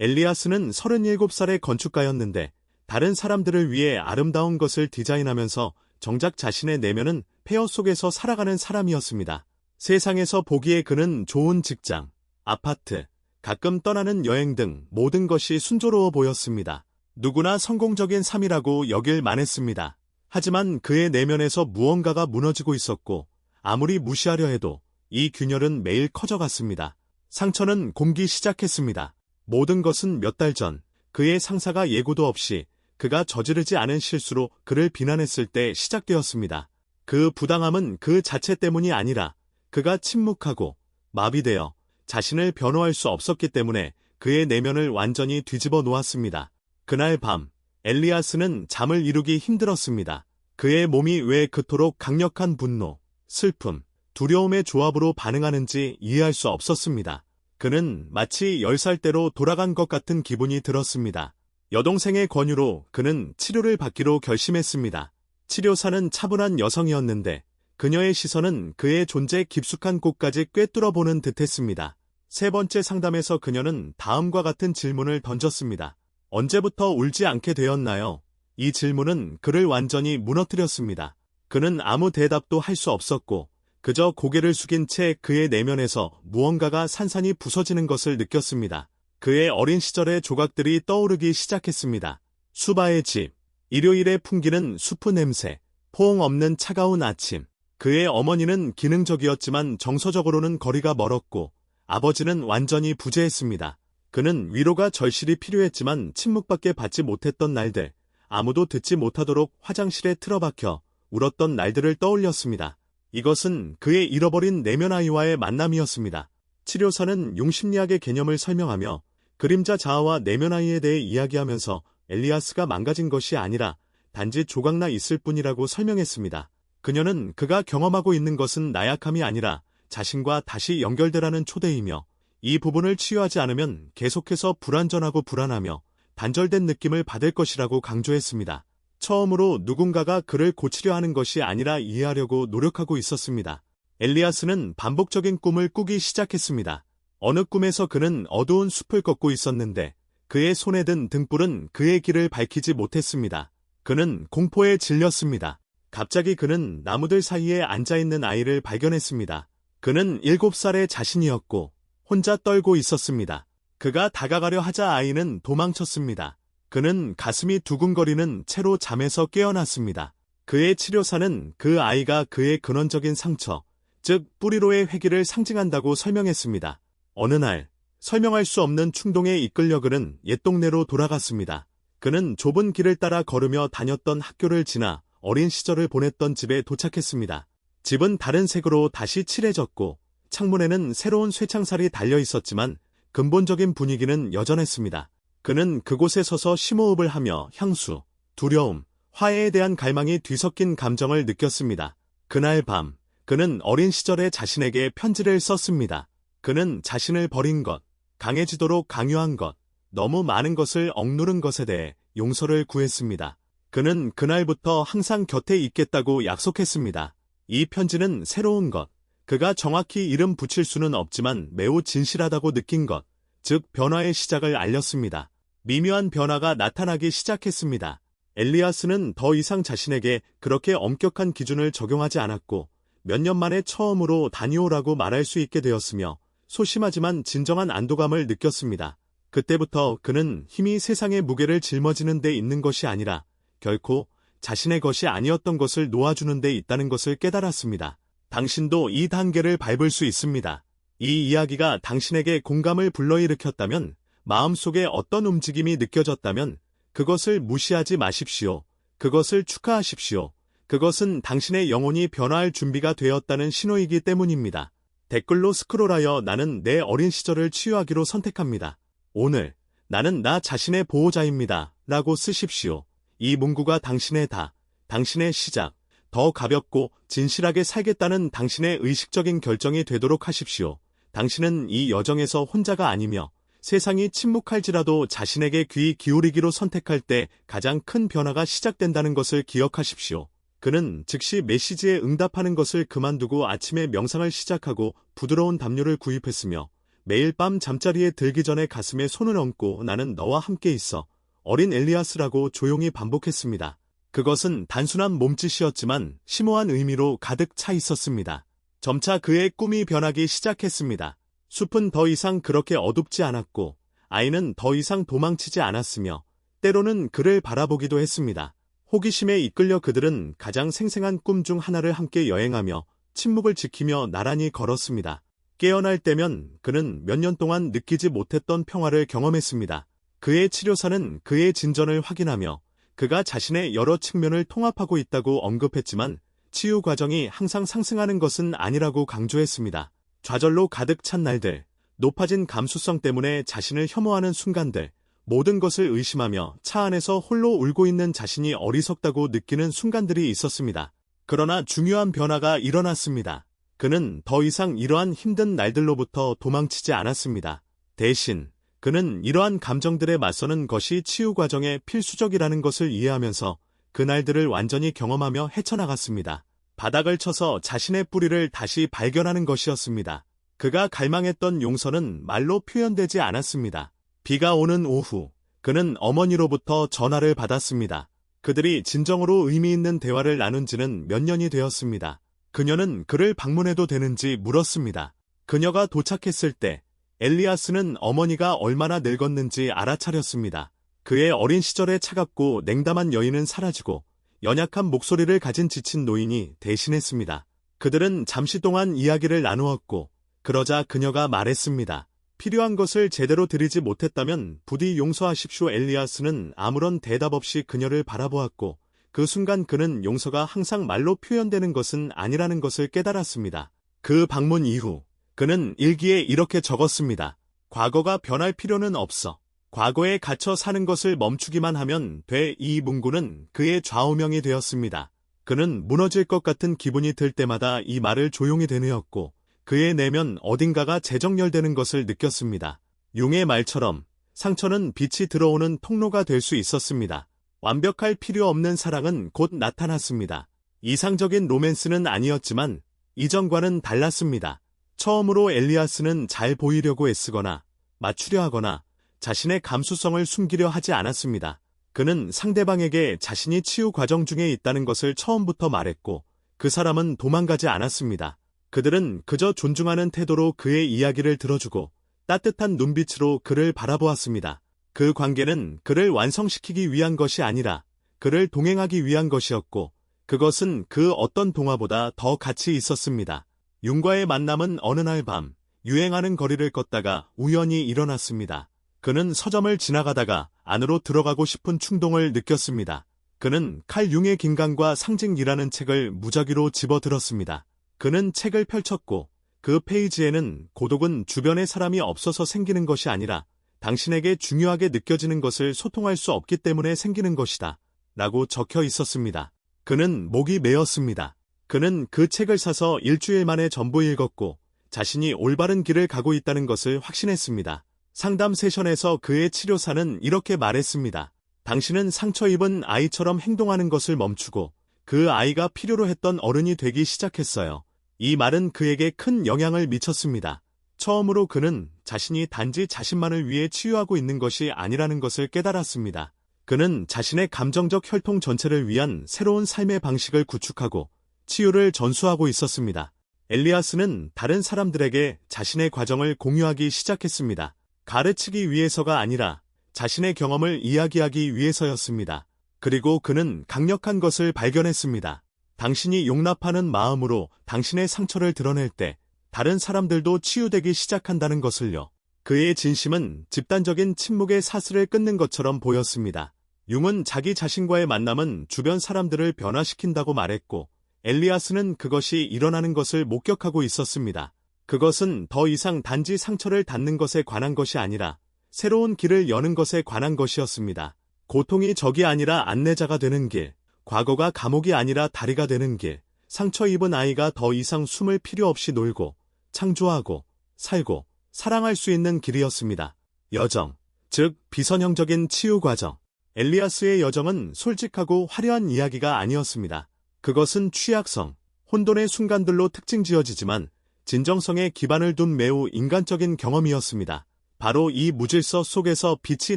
엘리아스는 37살의 건축가였는데 다른 사람들을 위해 아름다운 것을 디자인하면서 정작 자신의 내면은 폐허 속에서 살아가는 사람이었습니다. 세상에서 보기에 그는 좋은 직장, 아파트, 가끔 떠나는 여행 등 모든 것이 순조로워 보였습니다. 누구나 성공적인 삶이라고 여길 만했습니다. 하지만 그의 내면에서 무언가가 무너지고 있었고 아무리 무시하려 해도 이 균열은 매일 커져갔습니다. 상처는 곪기 시작했습니다. 모든 것은 몇 달 전 그의 상사가 예고도 없이 그가 저지르지 않은 실수로 그를 비난했을 때 시작되었습니다. 그 부당함은 그 자체 때문이 아니라 그가 침묵하고 마비되어 자신을 변호할 수 없었기 때문에 그의 내면을 완전히 뒤집어 놓았습니다. 그날 밤 엘리아스는 잠을 이루기 힘들었습니다. 그의 몸이 왜 그토록 강력한 분노, 슬픔, 두려움의 조합으로 반응하는지 이해할 수 없었습니다. 그는 마치 10살 때로 돌아간 것 같은 기분이 들었습니다. 여동생의 권유로 그는 치료를 받기로 결심했습니다. 치료사는 차분한 여성이었는데 그녀의 시선은 그의 존재 깊숙한 곳까지 꿰뚫어보는 듯했습니다. 세 번째 상담에서 그녀는 다음과 같은 질문을 던졌습니다. 언제부터 울지 않게 되었나요? 이 질문은 그를 완전히 무너뜨렸습니다. 그는 아무 대답도 할 수 없었고 그저 고개를 숙인 채 그의 내면에서 무언가가 산산이 부서지는 것을 느꼈습니다. 그의 어린 시절의 조각들이 떠오르기 시작했습니다. 수바의 집, 일요일에 풍기는 수프 냄새, 포옹 없는 차가운 아침. 그의 어머니는 기능적이었지만 정서적으로는 거리가 멀었고 아버지는 완전히 부재했습니다. 그는 위로가 절실히 필요했지만 침묵밖에 받지 못했던 날들, 아무도 듣지 못하도록 화장실에 틀어박혀 울었던 날들을 떠올렸습니다. 이것은 그의 잃어버린 내면 아이와의 만남이었습니다. 치료사는 융심리학의 개념을 설명하며 그림자 자아와 내면 아이에 대해 이야기하면서 엘리아스가 망가진 것이 아니라 단지 조각나 있을 뿐이라고 설명했습니다. 그녀는 그가 경험하고 있는 것은 나약함이 아니라 자신과 다시 연결되라는 초대이며 이 부분을 치유하지 않으면 계속해서 불완전하고 불안하며 단절된 느낌을 받을 것이라고 강조했습니다. 처음으로 누군가가 그를 고치려 하는 것이 아니라 이해하려고 노력하고 있었습니다. 엘리아스는 반복적인 꿈을 꾸기 시작했습니다. 어느 꿈에서 그는 어두운 숲을 걷고 있었는데 그의 손에 든 등불은 그의 길을 밝히지 못했습니다. 그는 공포에 질렸습니다. 갑자기 그는 나무들 사이에 앉아있는 아이를 발견했습니다. 그는 7살의 자신이었고 혼자 떨고 있었습니다. 그가 다가가려 하자 아이는 도망쳤습니다. 그는 가슴이 두근거리는 채로 잠에서 깨어났습니다. 그의 치료사는 그 아이가 그의 근원적인 상처, 즉 뿌리로의 회귀를 상징한다고 설명했습니다. 어느 날 설명할 수 없는 충동에 이끌려 그는 옛 동네로 돌아갔습니다. 그는 좁은 길을 따라 걸으며 다녔던 학교를 지나 어린 시절을 보냈던 집에 도착했습니다. 집은 다른 색으로 다시 칠해졌고 창문에는 새로운 쇠창살이 달려 있었지만 근본적인 분위기는 여전했습니다. 그는 그곳에 서서 심호흡을 하며 향수, 두려움, 화해에 대한 갈망이 뒤섞인 감정을 느꼈습니다. 그날 밤, 그는 어린 시절의 자신에게 편지를 썼습니다. 그는 자신을 버린 것, 강해지도록 강요한 것, 너무 많은 것을 억누른 것에 대해 용서를 구했습니다. 그는 그날부터 항상 곁에 있겠다고 약속했습니다. 이 편지는 새로운 것, 그가 정확히 이름 붙일 수는 없지만 매우 진실하다고 느낀 것, 즉 변화의 시작을 알렸습니다. 미묘한 변화가 나타나기 시작했습니다. 엘리아스는 더 이상 자신에게 그렇게 엄격한 기준을 적용하지 않았고 몇 년 만에 처음으로 다니오라고 말할 수 있게 되었으며 소심하지만 진정한 안도감을 느꼈습니다. 그때부터 그는 힘이 세상의 무게를 짊어지는 데 있는 것이 아니라 결코 자신의 것이 아니었던 것을 놓아주는 데 있다는 것을 깨달았습니다. 당신도 이 단계를 밟을 수 있습니다. 이 이야기가 당신에게 공감을 불러일으켰다면, 마음속에 어떤 움직임이 느껴졌다면 그것을 무시하지 마십시오. 그것을 축하하십시오. 그것은 당신의 영혼이 변화할 준비가 되었다는 신호이기 때문입니다. 댓글로 스크롤하여 나는 내 어린 시절을 치유하기로 선택합니다. 오늘 나는 나 자신의 보호자입니다. 라고 쓰십시오. 이 문구가 당신의 시작, 더 가볍고 진실하게 살겠다는 당신의 의식적인 결정이 되도록 하십시오. 당신은 이 여정에서 혼자가 아니며 세상이 침묵할지라도 자신에게 귀 기울이기로 선택할 때 가장 큰 변화가 시작된다는 것을 기억하십시오. 그는 즉시 메시지에 응답하는 것을 그만두고 아침에 명상을 시작하고 부드러운 담요를 구입했으며 매일 밤 잠자리에 들기 전에 가슴에 손을 얹고 나는 너와 함께 있어 어린 엘리아스라고 조용히 반복했습니다. 그것은 단순한 몸짓이었지만 심오한 의미로 가득 차 있었습니다. 점차 그의 꿈이 변하기 시작했습니다. 숲은 더 이상 그렇게 어둡지 않았고 아이는 더 이상 도망치지 않았으며 때로는 그를 바라보기도 했습니다. 호기심에 이끌려 그들은 가장 생생한 꿈 중 하나를 함께 여행하며 침묵을 지키며 나란히 걸었습니다. 깨어날 때면 그는 몇 년 동안 느끼지 못했던 평화를 경험했습니다. 그의 치료사는 그의 진전을 확인하며 그가 자신의 여러 측면을 통합하고 있다고 언급했지만 치유 과정이 항상 상승하는 것은 아니라고 강조했습니다. 좌절로 가득 찬 날들, 높아진 감수성 때문에 자신을 혐오하는 순간들, 모든 것을 의심하며 차 안에서 홀로 울고 있는 자신이 어리석다고 느끼는 순간들이 있었습니다. 그러나 중요한 변화가 일어났습니다. 그는 더 이상 이러한 힘든 날들로부터 도망치지 않았습니다. 대신 그는 이러한 감정들에 맞서는 것이 치유 과정의 필수적이라는 것을 이해하면서 그 날들을 완전히 경험하며 헤쳐나갔습니다. 바닥을 쳐서 자신의 뿌리를 다시 발견하는 것이었습니다. 그가 갈망했던 용서는 말로 표현되지 않았습니다. 비가 오는 오후, 그는 어머니로부터 전화를 받았습니다. 그들이 진정으로 의미 있는 대화를 나눈 지는 몇 년이 되었습니다. 그녀는 그를 방문해도 되는지 물었습니다. 그녀가 도착했을 때 엘리아스는 어머니가 얼마나 늙었는지 알아차렸습니다. 그의 어린 시절의 차갑고 냉담한 여인은 사라지고 연약한 목소리를 가진 지친 노인이 대신했습니다. 그들은 잠시 동안 이야기를 나누었고 그러자 그녀가 말했습니다. 필요한 것을 제대로 드리지 못했다면 부디 용서하십시오. 엘리아스는 아무런 대답 없이 그녀를 바라보았고 그 순간 그는 용서가 항상 말로 표현되는 것은 아니라는 것을 깨달았습니다. 그 방문 이후 그는 일기에 이렇게 적었습니다. 과거가 변할 필요는 없어. 과거에 갇혀 사는 것을 멈추기만 하면 돼. 이 문구는 그의 좌우명이 되었습니다. 그는 무너질 것 같은 기분이 들 때마다 이 말을 조용히 되뇌었고 그의 내면 어딘가가 재정렬되는 것을 느꼈습니다. 융의 말처럼 상처는 빛이 들어오는 통로가 될 수 있었습니다. 완벽할 필요 없는 사랑은 곧 나타났습니다. 이상적인 로맨스는 아니었지만 이전과는 달랐습니다. 처음으로 엘리아스는 잘 보이려고 애쓰거나 맞추려 하거나 자신의 감수성을 숨기려 하지 않았습니다. 그는 상대방에게 자신이 치유 과정 중에 있다는 것을 처음부터 말했고 그 사람은 도망가지 않았습니다. 그들은 그저 존중하는 태도로 그의 이야기를 들어주고 따뜻한 눈빛으로 그를 바라보았습니다. 그 관계는 그를 완성시키기 위한 것이 아니라 그를 동행하기 위한 것이었고 그것은 그 어떤 동화보다 더 가치 있었습니다. 융과의 만남은 어느 날 밤 유행하는 거리를 걷다가 우연히 일어났습니다. 그는 서점을 지나가다가 안으로 들어가고 싶은 충동을 느꼈습니다. 그는 칼 융의 긴강과 상징이라는 책을 무작위로 집어들었습니다. 그는 책을 펼쳤고 그 페이지에는 고독은 주변에 사람이 없어서 생기는 것이 아니라 당신에게 중요하게 느껴지는 것을 소통할 수 없기 때문에 생기는 것이다. 라고 적혀 있었습니다. 그는 목이 메었습니다. 그는 그 책을 사서 일주일 만에 전부 읽었고 자신이 올바른 길을 가고 있다는 것을 확신했습니다. 상담 세션에서 그의 치료사는 이렇게 말했습니다. 당신은 상처 입은 아이처럼 행동하는 것을 멈추고 그 아이가 필요로 했던 어른이 되기 시작했어요. 이 말은 그에게 큰 영향을 미쳤습니다. 처음으로 그는 자신이 단지 자신만을 위해 치유하고 있는 것이 아니라는 것을 깨달았습니다. 그는 자신의 감정적 혈통 전체를 위한 새로운 삶의 방식을 구축하고 치유를 전수하고 있었습니다. 엘리아스는 다른 사람들에게 자신의 과정을 공유하기 시작했습니다. 가르치기 위해서가 아니라 자신의 경험을 이야기하기 위해서였습니다. 그리고 그는 강력한 것을 발견했습니다. 당신이 용납하는 마음으로 당신의 상처를 드러낼 때 다른 사람들도 치유되기 시작한다는 것을요. 그의 진심은 집단적인 침묵의 사슬을 끊는 것처럼 보였습니다. 융은 자기 자신과의 만남은 주변 사람들을 변화시킨다고 말했고, 엘리아스는 그것이 일어나는 것을 목격하고 있었습니다. 그것은 더 이상 단지 상처를 닫는 것에 관한 것이 아니라 새로운 길을 여는 것에 관한 것이었습니다. 고통이 적이 아니라 안내자가 되는 길, 과거가 감옥이 아니라 다리가 되는 길, 상처 입은 아이가 더 이상 숨을 필요 없이 놀고, 창조하고, 살고, 사랑할 수 있는 길이었습니다. 여정, 즉 비선형적인 치유 과정. 엘리아스의 여정은 솔직하고 화려한 이야기가 아니었습니다. 그것은 취약성, 혼돈의 순간들로 특징 지어지지만 진정성에 기반을 둔 매우 인간적인 경험이었습니다. 바로 이 무질서 속에서 빛이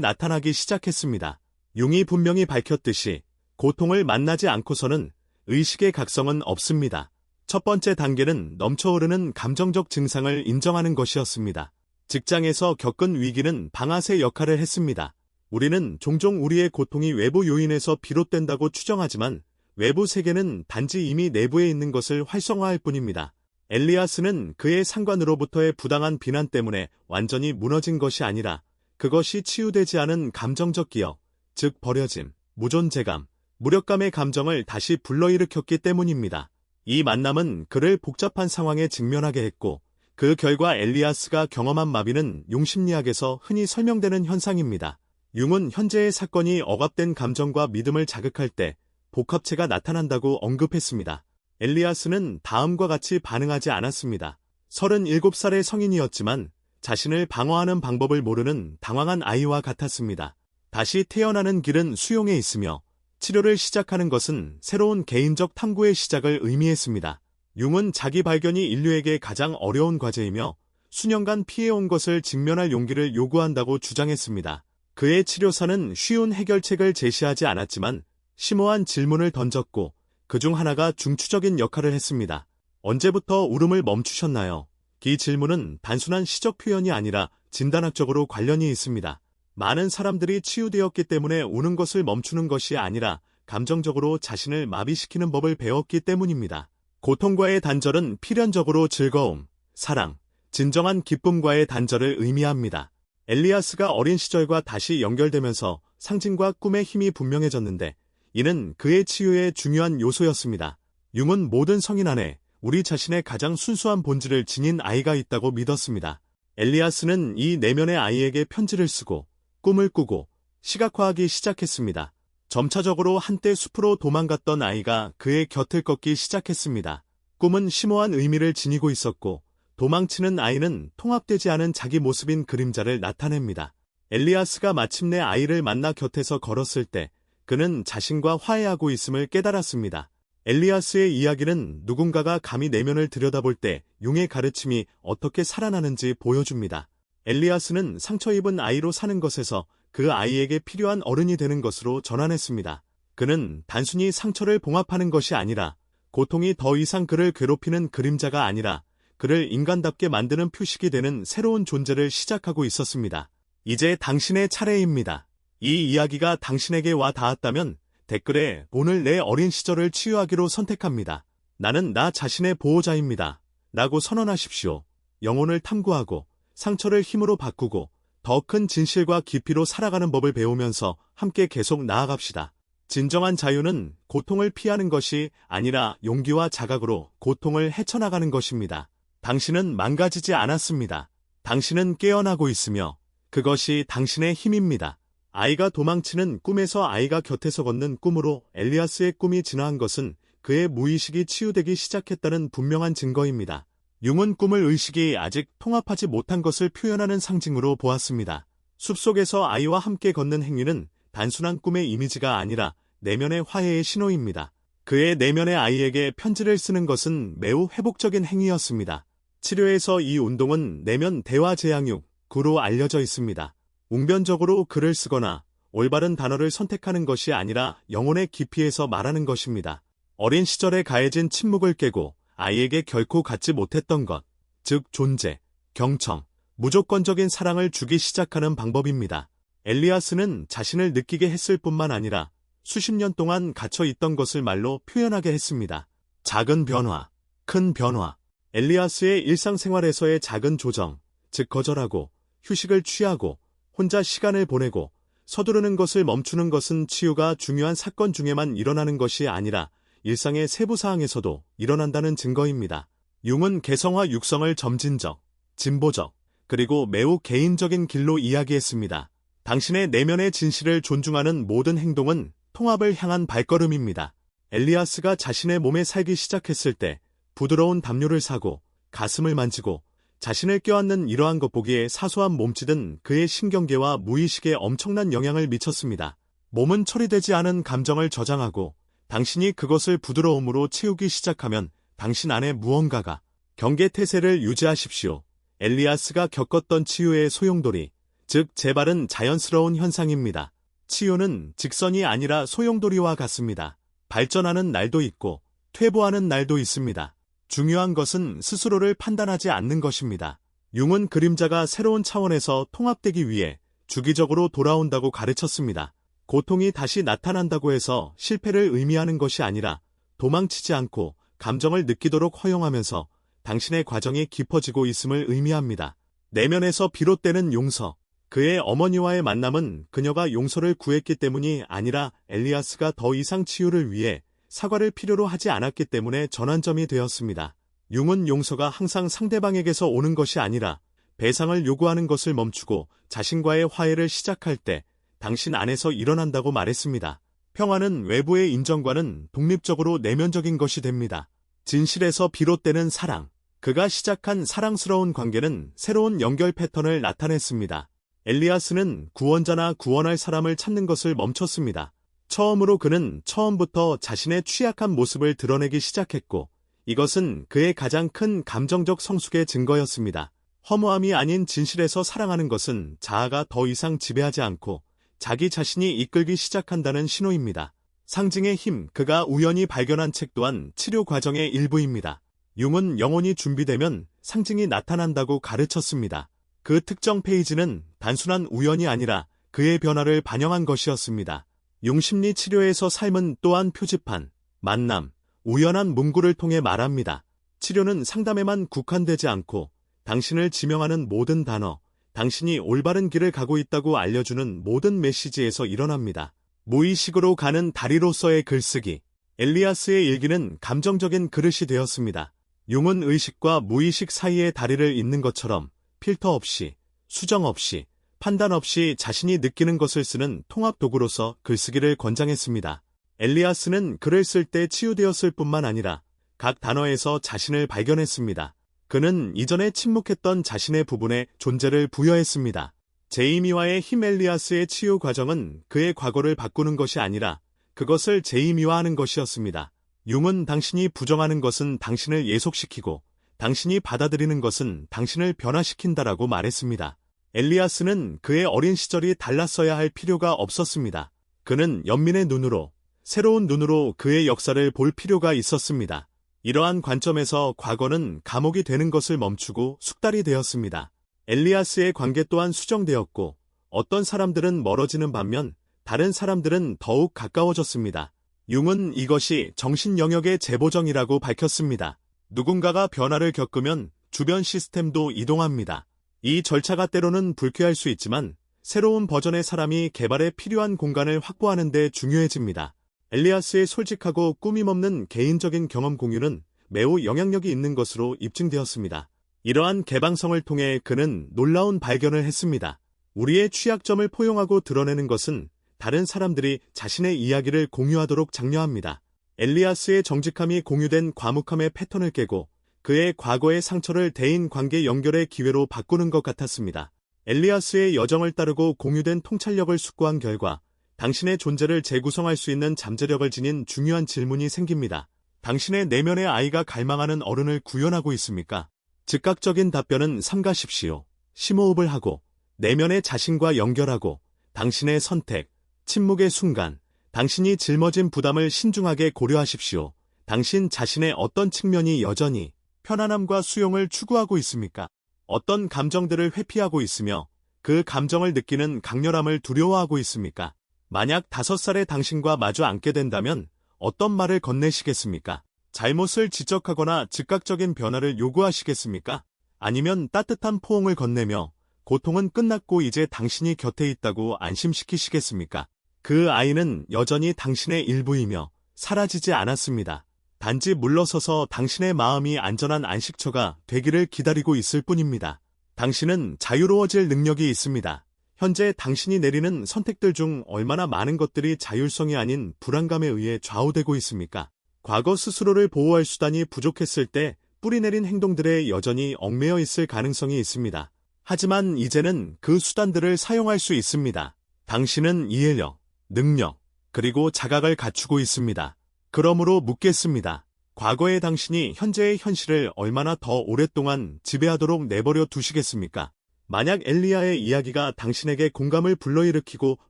나타나기 시작했습니다. 융이 분명히 밝혔듯이 고통을 만나지 않고서는 의식의 각성은 없습니다. 첫 번째 단계는 넘쳐오르는 감정적 증상을 인정하는 것이었습니다. 직장에서 겪은 위기는 방아쇠 역할을 했습니다. 우리는 종종 우리의 고통이 외부 요인에서 비롯된다고 추정하지만 외부 세계는 단지 이미 내부에 있는 것을 활성화할 뿐입니다. 엘리아스는 그의 상관으로부터의 부당한 비난 때문에 완전히 무너진 것이 아니라 그것이 치유되지 않은 감정적 기억, 즉 버려짐, 무존재감, 무력감의 감정을 다시 불러일으켰기 때문입니다. 이 만남은 그를 복잡한 상황에 직면하게 했고 그 결과 엘리아스가 경험한 마비는 융심리학에서 흔히 설명되는 현상입니다. 융은 현재의 사건이 억압된 감정과 믿음을 자극할 때 복합체가 나타난다고 언급했습니다. 엘리아스는 다음과 같이 반응하지 않았습니다. 37살의 성인이었지만 자신을 방어하는 방법을 모르는 당황한 아이와 같았습니다. 다시 태어나는 길은 수용에 있으며 치료를 시작하는 것은 새로운 개인적 탐구의 시작을 의미했습니다. 융은 자기 발견이 인류에게 가장 어려운 과제이며 수년간 피해온 것을 직면할 용기를 요구한다고 주장했습니다. 그의 치료사는 쉬운 해결책을 제시하지 않았지만 심오한 질문을 던졌고 그중 하나가 중추적인 역할을 했습니다. 언제부터 울음을 멈추셨나요? 이 질문은 단순한 시적 표현이 아니라 진단학적으로 관련이 있습니다. 많은 사람들이 치유되었기 때문에 우는 것을 멈추는 것이 아니라 감정적으로 자신을 마비시키는 법을 배웠기 때문입니다. 고통과의 단절은 필연적으로 즐거움, 사랑, 진정한 기쁨과의 단절을 의미합니다. 엘리아스가 어린 시절과 다시 연결되면서 상징과 꿈의 힘이 분명해졌는데 이는 그의 치유의 중요한 요소였습니다. 융은 모든 성인 안에 우리 자신의 가장 순수한 본질을 지닌 아이가 있다고 믿었습니다. 엘리아스는 이 내면의 아이에게 편지를 쓰고 꿈을 꾸고 시각화하기 시작했습니다. 점차적으로 한때 숲으로 도망갔던 아이가 그의 곁을 걷기 시작했습니다. 꿈은 심오한 의미를 지니고 있었고 도망치는 아이는 통합되지 않은 자기 모습인 그림자를 나타냅니다. 엘리아스가 마침내 아이를 만나 곁에서 걸었을 때 그는 자신과 화해하고 있음을 깨달았습니다. 엘리아스의 이야기는 누군가가 감히 내면을 들여다볼 때 융의 가르침이 어떻게 살아나는지 보여줍니다. 엘리아스는 상처 입은 아이로 사는 것에서 그 아이에게 필요한 어른이 되는 것으로 전환했습니다. 그는 단순히 상처를 봉합하는 것이 아니라 고통이 더 이상 그를 괴롭히는 그림자가 아니라 그를 인간답게 만드는 표식이 되는 새로운 존재를 시작하고 있었습니다. 이제 당신의 차례입니다. 이 이야기가 당신에게 와 닿았다면 댓글에 오늘 내 어린 시절을 치유하기로 선택합니다. 나는 나 자신의 보호자입니다. 라고 선언하십시오. 영혼을 탐구하고 상처를 힘으로 바꾸고 더 큰 진실과 깊이로 살아가는 법을 배우면서 함께 계속 나아갑시다. 진정한 자유는 고통을 피하는 것이 아니라 용기와 자각으로 고통을 헤쳐나가는 것입니다. 당신은 망가지지 않았습니다. 당신은 깨어나고 있으며 그것이 당신의 힘입니다. 아이가 도망치는 꿈에서 아이가 곁에서 걷는 꿈으로 엘리아스의 꿈이 진화한 것은 그의 무의식이 치유되기 시작했다는 분명한 증거입니다. 융은 꿈을 의식이 아직 통합하지 못한 것을 표현하는 상징으로 보았습니다. 숲속에서 아이와 함께 걷는 행위는 단순한 꿈의 이미지가 아니라 내면의 화해의 신호입니다. 그의 내면의 아이에게 편지를 쓰는 것은 매우 회복적인 행위였습니다. 치료에서 이 운동은 내면 대화 제약육구로 알려져 있습니다. 웅변적으로 글을 쓰거나 올바른 단어를 선택하는 것이 아니라 영혼의 깊이에서 말하는 것입니다. 어린 시절에 가해진 침묵을 깨고 아이에게 결코 갖지 못했던 것, 즉 존재, 경청, 무조건적인 사랑을 주기 시작하는 방법입니다. 엘리아스는 자신을 느끼게 했을 뿐만 아니라 수십 년 동안 갇혀 있던 것을 말로 표현하게 했습니다. 작은 변화, 큰 변화. 엘리아스의 일상생활에서의 작은 조정, 즉 거절하고, 휴식을 취하고, 혼자 시간을 보내고, 서두르는 것을 멈추는 것은 치유가 중요한 사건 중에만 일어나는 것이 아니라 일상의 세부 사항에서도 일어난다는 증거입니다. 융은 개성화 육성을 점진적, 진보적, 그리고 매우 개인적인 길로 이야기했습니다. 당신의 내면의 진실을 존중하는 모든 행동은 통합을 향한 발걸음입니다. 엘리아스가 자신의 몸에 살기 시작했을 때 부드러운 담요를 사고 가슴을 만지고 자신을 껴안는 이러한 겉보기에 사소한 몸짓은 그의 신경계와 무의식에 엄청난 영향을 미쳤습니다. 몸은 처리되지 않은 감정을 저장하고 당신이 그것을 부드러움으로 채우기 시작하면 당신 안에 무언가가 경계태세를 유지하십시오. 엘리아스가 겪었던 치유의 소용돌이, 즉 재발은 자연스러운 현상입니다. 치유는 직선이 아니라 소용돌이와 같습니다. 발전하는 날도 있고 퇴보하는 날도 있습니다. 중요한 것은 스스로를 판단하지 않는 것입니다. 융은 그림자가 새로운 차원에서 통합되기 위해 주기적으로 돌아온다고 가르쳤습니다. 고통이 다시 나타난다고 해서 실패를 의미하는 것이 아니라 도망치지 않고 감정을 느끼도록 허용하면서 당신의 과정이 깊어지고 있음을 의미합니다. 내면에서 비롯되는 용서. 그의 어머니와의 만남은 그녀가 용서를 구했기 때문이 아니라 엘리아스가 더 이상 치유를 위해 사과를 필요로 하지 않았기 때문에 전환점이 되었습니다. 융은 용서가 항상 상대방에게서 오는 것이 아니라 배상을 요구하는 것을 멈추고 자신과의 화해를 시작할 때 당신 안에서 일어난다고 말했습니다. 평화는 외부의 인정과는 독립적으로 내면적인 것이 됩니다. 진실에서 비롯되는 사랑. 그가 시작한 사랑스러운 관계는 새로운 연결 패턴을 나타냈습니다. 엘리아스는 구원자나 구원할 사람을 찾는 것을 멈췄습니다. 처음으로 그는 처음부터 자신의 취약한 모습을 드러내기 시작했고 이것은 그의 가장 큰 감정적 성숙의 증거였습니다. 허무함이 아닌 진실에서 사랑하는 것은 자아가 더 이상 지배하지 않고 자기 자신이 이끌기 시작한다는 신호입니다. 상징의 힘, 그가 우연히 발견한 책 또한 치료 과정의 일부입니다. 융은 영혼이 준비되면 상징이 나타난다고 가르쳤습니다. 그 특정 페이지는 단순한 우연이 아니라 그의 변화를 반영한 것이었습니다. 융 심리 치료에서 삶은 또한 표지판, 만남, 우연한 문구를 통해 말합니다. 치료는 상담에만 국한되지 않고 당신을 지명하는 모든 단어, 당신이 올바른 길을 가고 있다고 알려주는 모든 메시지에서 일어납니다. 무의식으로 가는 다리로서의 글쓰기. 엘리아스의 일기는 감정적인 그릇이 되었습니다. 융은 의식과 무의식 사이의 다리를 잇는 것처럼 필터 없이, 수정 없이, 판단 없이 자신이 느끼는 것을 쓰는 통합 도구로서 글쓰기를 권장했습니다. 엘리아스는 글을 쓸 때 치유되었을 뿐만 아니라 각 단어에서 자신을 발견했습니다. 그는 이전에 침묵했던 자신의 부분에 존재를 부여했습니다. 제이미와의 힘. 엘리아스의 치유 과정은 그의 과거를 바꾸는 것이 아니라 그것을 제이미화하는 것이었습니다. 융은 당신이 부정하는 것은 당신을 예속시키고 당신이 받아들이는 것은 당신을 변화시킨다라고 말했습니다. 엘리아스는 그의 어린 시절이 달랐어야 할 필요가 없었습니다. 그는 연민의 눈으로, 새로운 눈으로 그의 역사를 볼 필요가 있었습니다. 이러한 관점에서 과거는 감옥이 되는 것을 멈추고 숙달이 되었습니다. 엘리아스의 관계 또한 수정되었고 어떤 사람들은 멀어지는 반면 다른 사람들은 더욱 가까워졌습니다. 융은 이것이 정신 영역의 재보정이라고 밝혔습니다. 누군가가 변화를 겪으면 주변 시스템도 이동합니다. 이 절차가 때로는 불쾌할 수 있지만 새로운 버전의 사람이 개발에 필요한 공간을 확보하는 데 중요해집니다. 엘리아스의 솔직하고 꾸밈없는 개인적인 경험 공유는 매우 영향력이 있는 것으로 입증되었습니다. 이러한 개방성을 통해 그는 놀라운 발견을 했습니다. 우리의 취약점을 포용하고 드러내는 것은 다른 사람들이 자신의 이야기를 공유하도록 장려합니다. 엘리아스의 정직함이 공유된 과묵함의 패턴을 깨고 그의 과거의 상처를 대인관계 연결의 기회로 바꾸는 것 같았습니다. 엘리아스의 여정을 따르고 공유된 통찰력을 숙고한 결과 당신의 존재를 재구성할 수 있는 잠재력을 지닌 중요한 질문이 생깁니다. 당신의 내면의 아이가 갈망하는 어른을 구현하고 있습니까? 즉각적인 답변은 삼가십시오. 심호흡을 하고 내면의 자신과 연결하고 당신의 선택, 침묵의 순간, 당신이 짊어진 부담을 신중하게 고려하십시오. 당신 자신의 어떤 측면이 여전히 편안함과 수용을 추구하고 있습니까? 어떤 감정들을 회피하고 있으며 그 감정을 느끼는 강렬함을 두려워하고 있습니까? 만약 5살의 당신과 마주 앉게 된다면 어떤 말을 건네시겠습니까? 잘못을 지적하거나 즉각적인 변화를 요구하시겠습니까? 아니면 따뜻한 포옹을 건네며 고통은 끝났고 이제 당신이 곁에 있다고 안심시키시겠습니까? 그 아이는 여전히 당신의 일부이며 사라지지 않았습니다. 단지 물러서서 당신의 마음이 안전한 안식처가 되기를 기다리고 있을 뿐입니다. 당신은 자유로워질 능력이 있습니다. 현재 당신이 내리는 선택들 중 얼마나 많은 것들이 자율성이 아닌 불안감에 의해 좌우되고 있습니까? 과거 스스로를 보호할 수단이 부족했을 때 뿌리내린 행동들에 여전히 얽매여 있을 가능성이 있습니다. 하지만 이제는 그 수단들을 사용할 수 있습니다. 당신은 이해력, 능력, 그리고 자각을 갖추고 있습니다. 그러므로 묻겠습니다. 과거의 당신이 현재의 현실을 얼마나 더 오랫동안 지배하도록 내버려 두시겠습니까? 만약 엘리야의 이야기가 당신에게 공감을 불러일으키고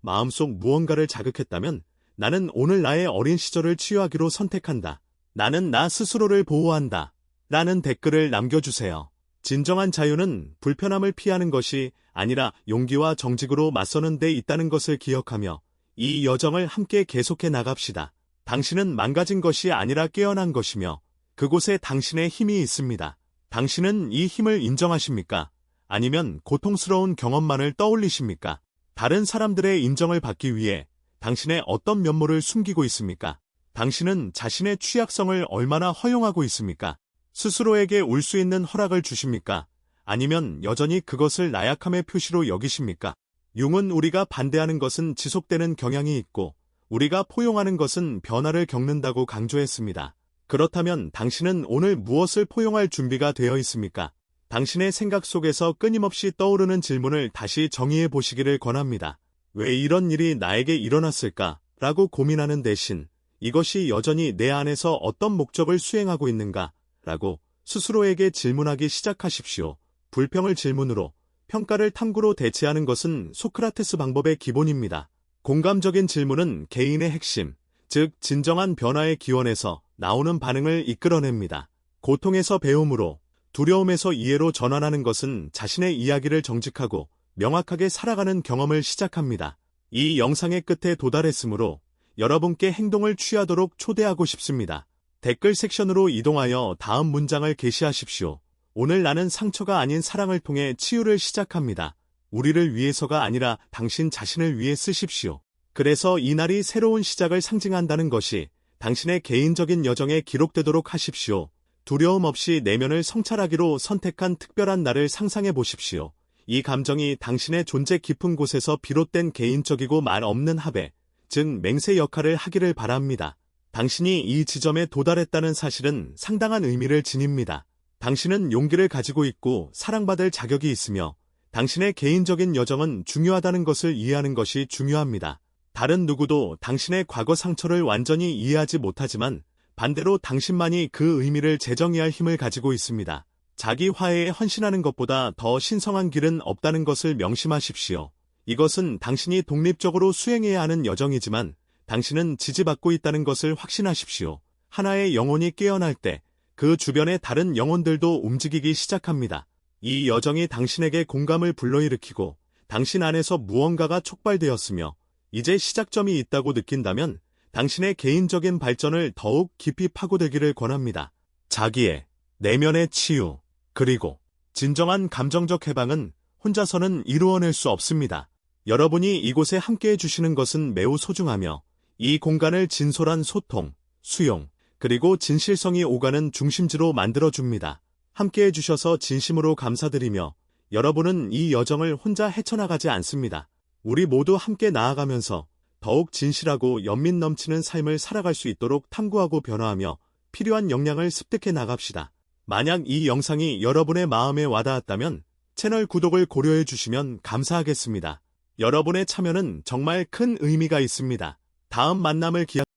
마음속 무언가를 자극했다면 나는 오늘 나의 어린 시절을 치유하기로 선택한다. 나는 나 스스로를 보호한다. 라는 댓글을 남겨주세요. 진정한 자유는 불편함을 피하는 것이 아니라 용기와 정직으로 맞서는 데 있다는 것을 기억하며 이 여정을 함께 계속해 나갑시다. 당신은 망가진 것이 아니라 깨어난 것이며 그곳에 당신의 힘이 있습니다. 당신은 이 힘을 인정하십니까? 아니면 고통스러운 경험만을 떠올리십니까? 다른 사람들의 인정을 받기 위해 당신의 어떤 면모를 숨기고 있습니까? 당신은 자신의 취약성을 얼마나 허용하고 있습니까? 스스로에게 울 수 있는 허락을 주십니까? 아니면 여전히 그것을 나약함의 표시로 여기십니까? 융은 우리가 반대하는 것은 지속되는 경향이 있고 우리가 포용하는 것은 변화를 겪는다고 강조했습니다. 그렇다면 당신은 오늘 무엇을 포용할 준비가 되어 있습니까? 당신의 생각 속에서 끊임없이 떠오르는 질문을 다시 정의해 보시기를 권합니다. 왜 이런 일이 나에게 일어났을까? 라고 고민하는 대신 이것이 여전히 내 안에서 어떤 목적을 수행하고 있는가? 라고 스스로에게 질문하기 시작하십시오. 불평을 질문으로, 평가를 탐구로 대체하는 것은 소크라테스 방법의 기본입니다. 공감적인 질문은 개인의 핵심, 즉 진정한 변화의 기원에서 나오는 반응을 이끌어냅니다. 고통에서 배움으로, 두려움에서 이해로 전환하는 것은 자신의 이야기를 정직하고 명확하게 살아가는 경험을 시작합니다. 이 영상의 끝에 도달했으므로 여러분께 행동을 취하도록 초대하고 싶습니다. 댓글 섹션으로 이동하여 다음 문장을 게시하십시오. 오늘 나는 상처가 아닌 사랑을 통해 치유를 시작합니다. 우리를 위해서가 아니라 당신 자신을 위해 쓰십시오. 그래서 이 날이 새로운 시작을 상징한다는 것이 당신의 개인적인 여정에 기록되도록 하십시오. 두려움 없이 내면을 성찰하기로 선택한 특별한 날을 상상해 보십시오. 이 감정이 당신의 존재 깊은 곳에서 비롯된 개인적이고 말 없는 합의, 즉 맹세 역할을 하기를 바랍니다. 당신이 이 지점에 도달했다는 사실은 상당한 의미를 지닙니다. 당신은 용기를 가지고 있고 사랑받을 자격이 있으며 당신의 개인적인 여정은 중요하다는 것을 이해하는 것이 중요합니다. 다른 누구도 당신의 과거 상처를 완전히 이해하지 못하지만 반대로 당신만이 그 의미를 재정의할 힘을 가지고 있습니다. 자기 화해에 헌신하는 것보다 더 신성한 길은 없다는 것을 명심하십시오. 이것은 당신이 독립적으로 수행해야 하는 여정이지만 당신은 지지받고 있다는 것을 확신하십시오. 하나의 영혼이 깨어날 때 그 주변의 다른 영혼들도 움직이기 시작합니다. 이 여정이 당신에게 공감을 불러일으키고 당신 안에서 무언가가 촉발되었으며 이제 시작점이 있다고 느낀다면 당신의 개인적인 발전을 더욱 깊이 파고들기를 권합니다. 자기의 내면의 치유, 그리고 진정한 감정적 해방은 혼자서는 이루어낼 수 없습니다. 여러분이 이곳에 함께해 주시는 것은 매우 소중하며 이 공간을 진솔한 소통, 수용, 그리고 진실성이 오가는 중심지로 만들어줍니다. 함께해 주셔서 진심으로 감사드리며 여러분은 이 여정을 혼자 헤쳐나가지 않습니다. 우리 모두 함께 나아가면서 더욱 진실하고 연민 넘치는 삶을 살아갈 수 있도록 탐구하고 변화하며 필요한 역량을 습득해 나갑시다. 만약 이 영상이 여러분의 마음에 와닿았다면 채널 구독을 고려해 주시면 감사하겠습니다. 여러분의 참여는 정말 큰 의미가 있습니다. 다음 만남을 기약합니다.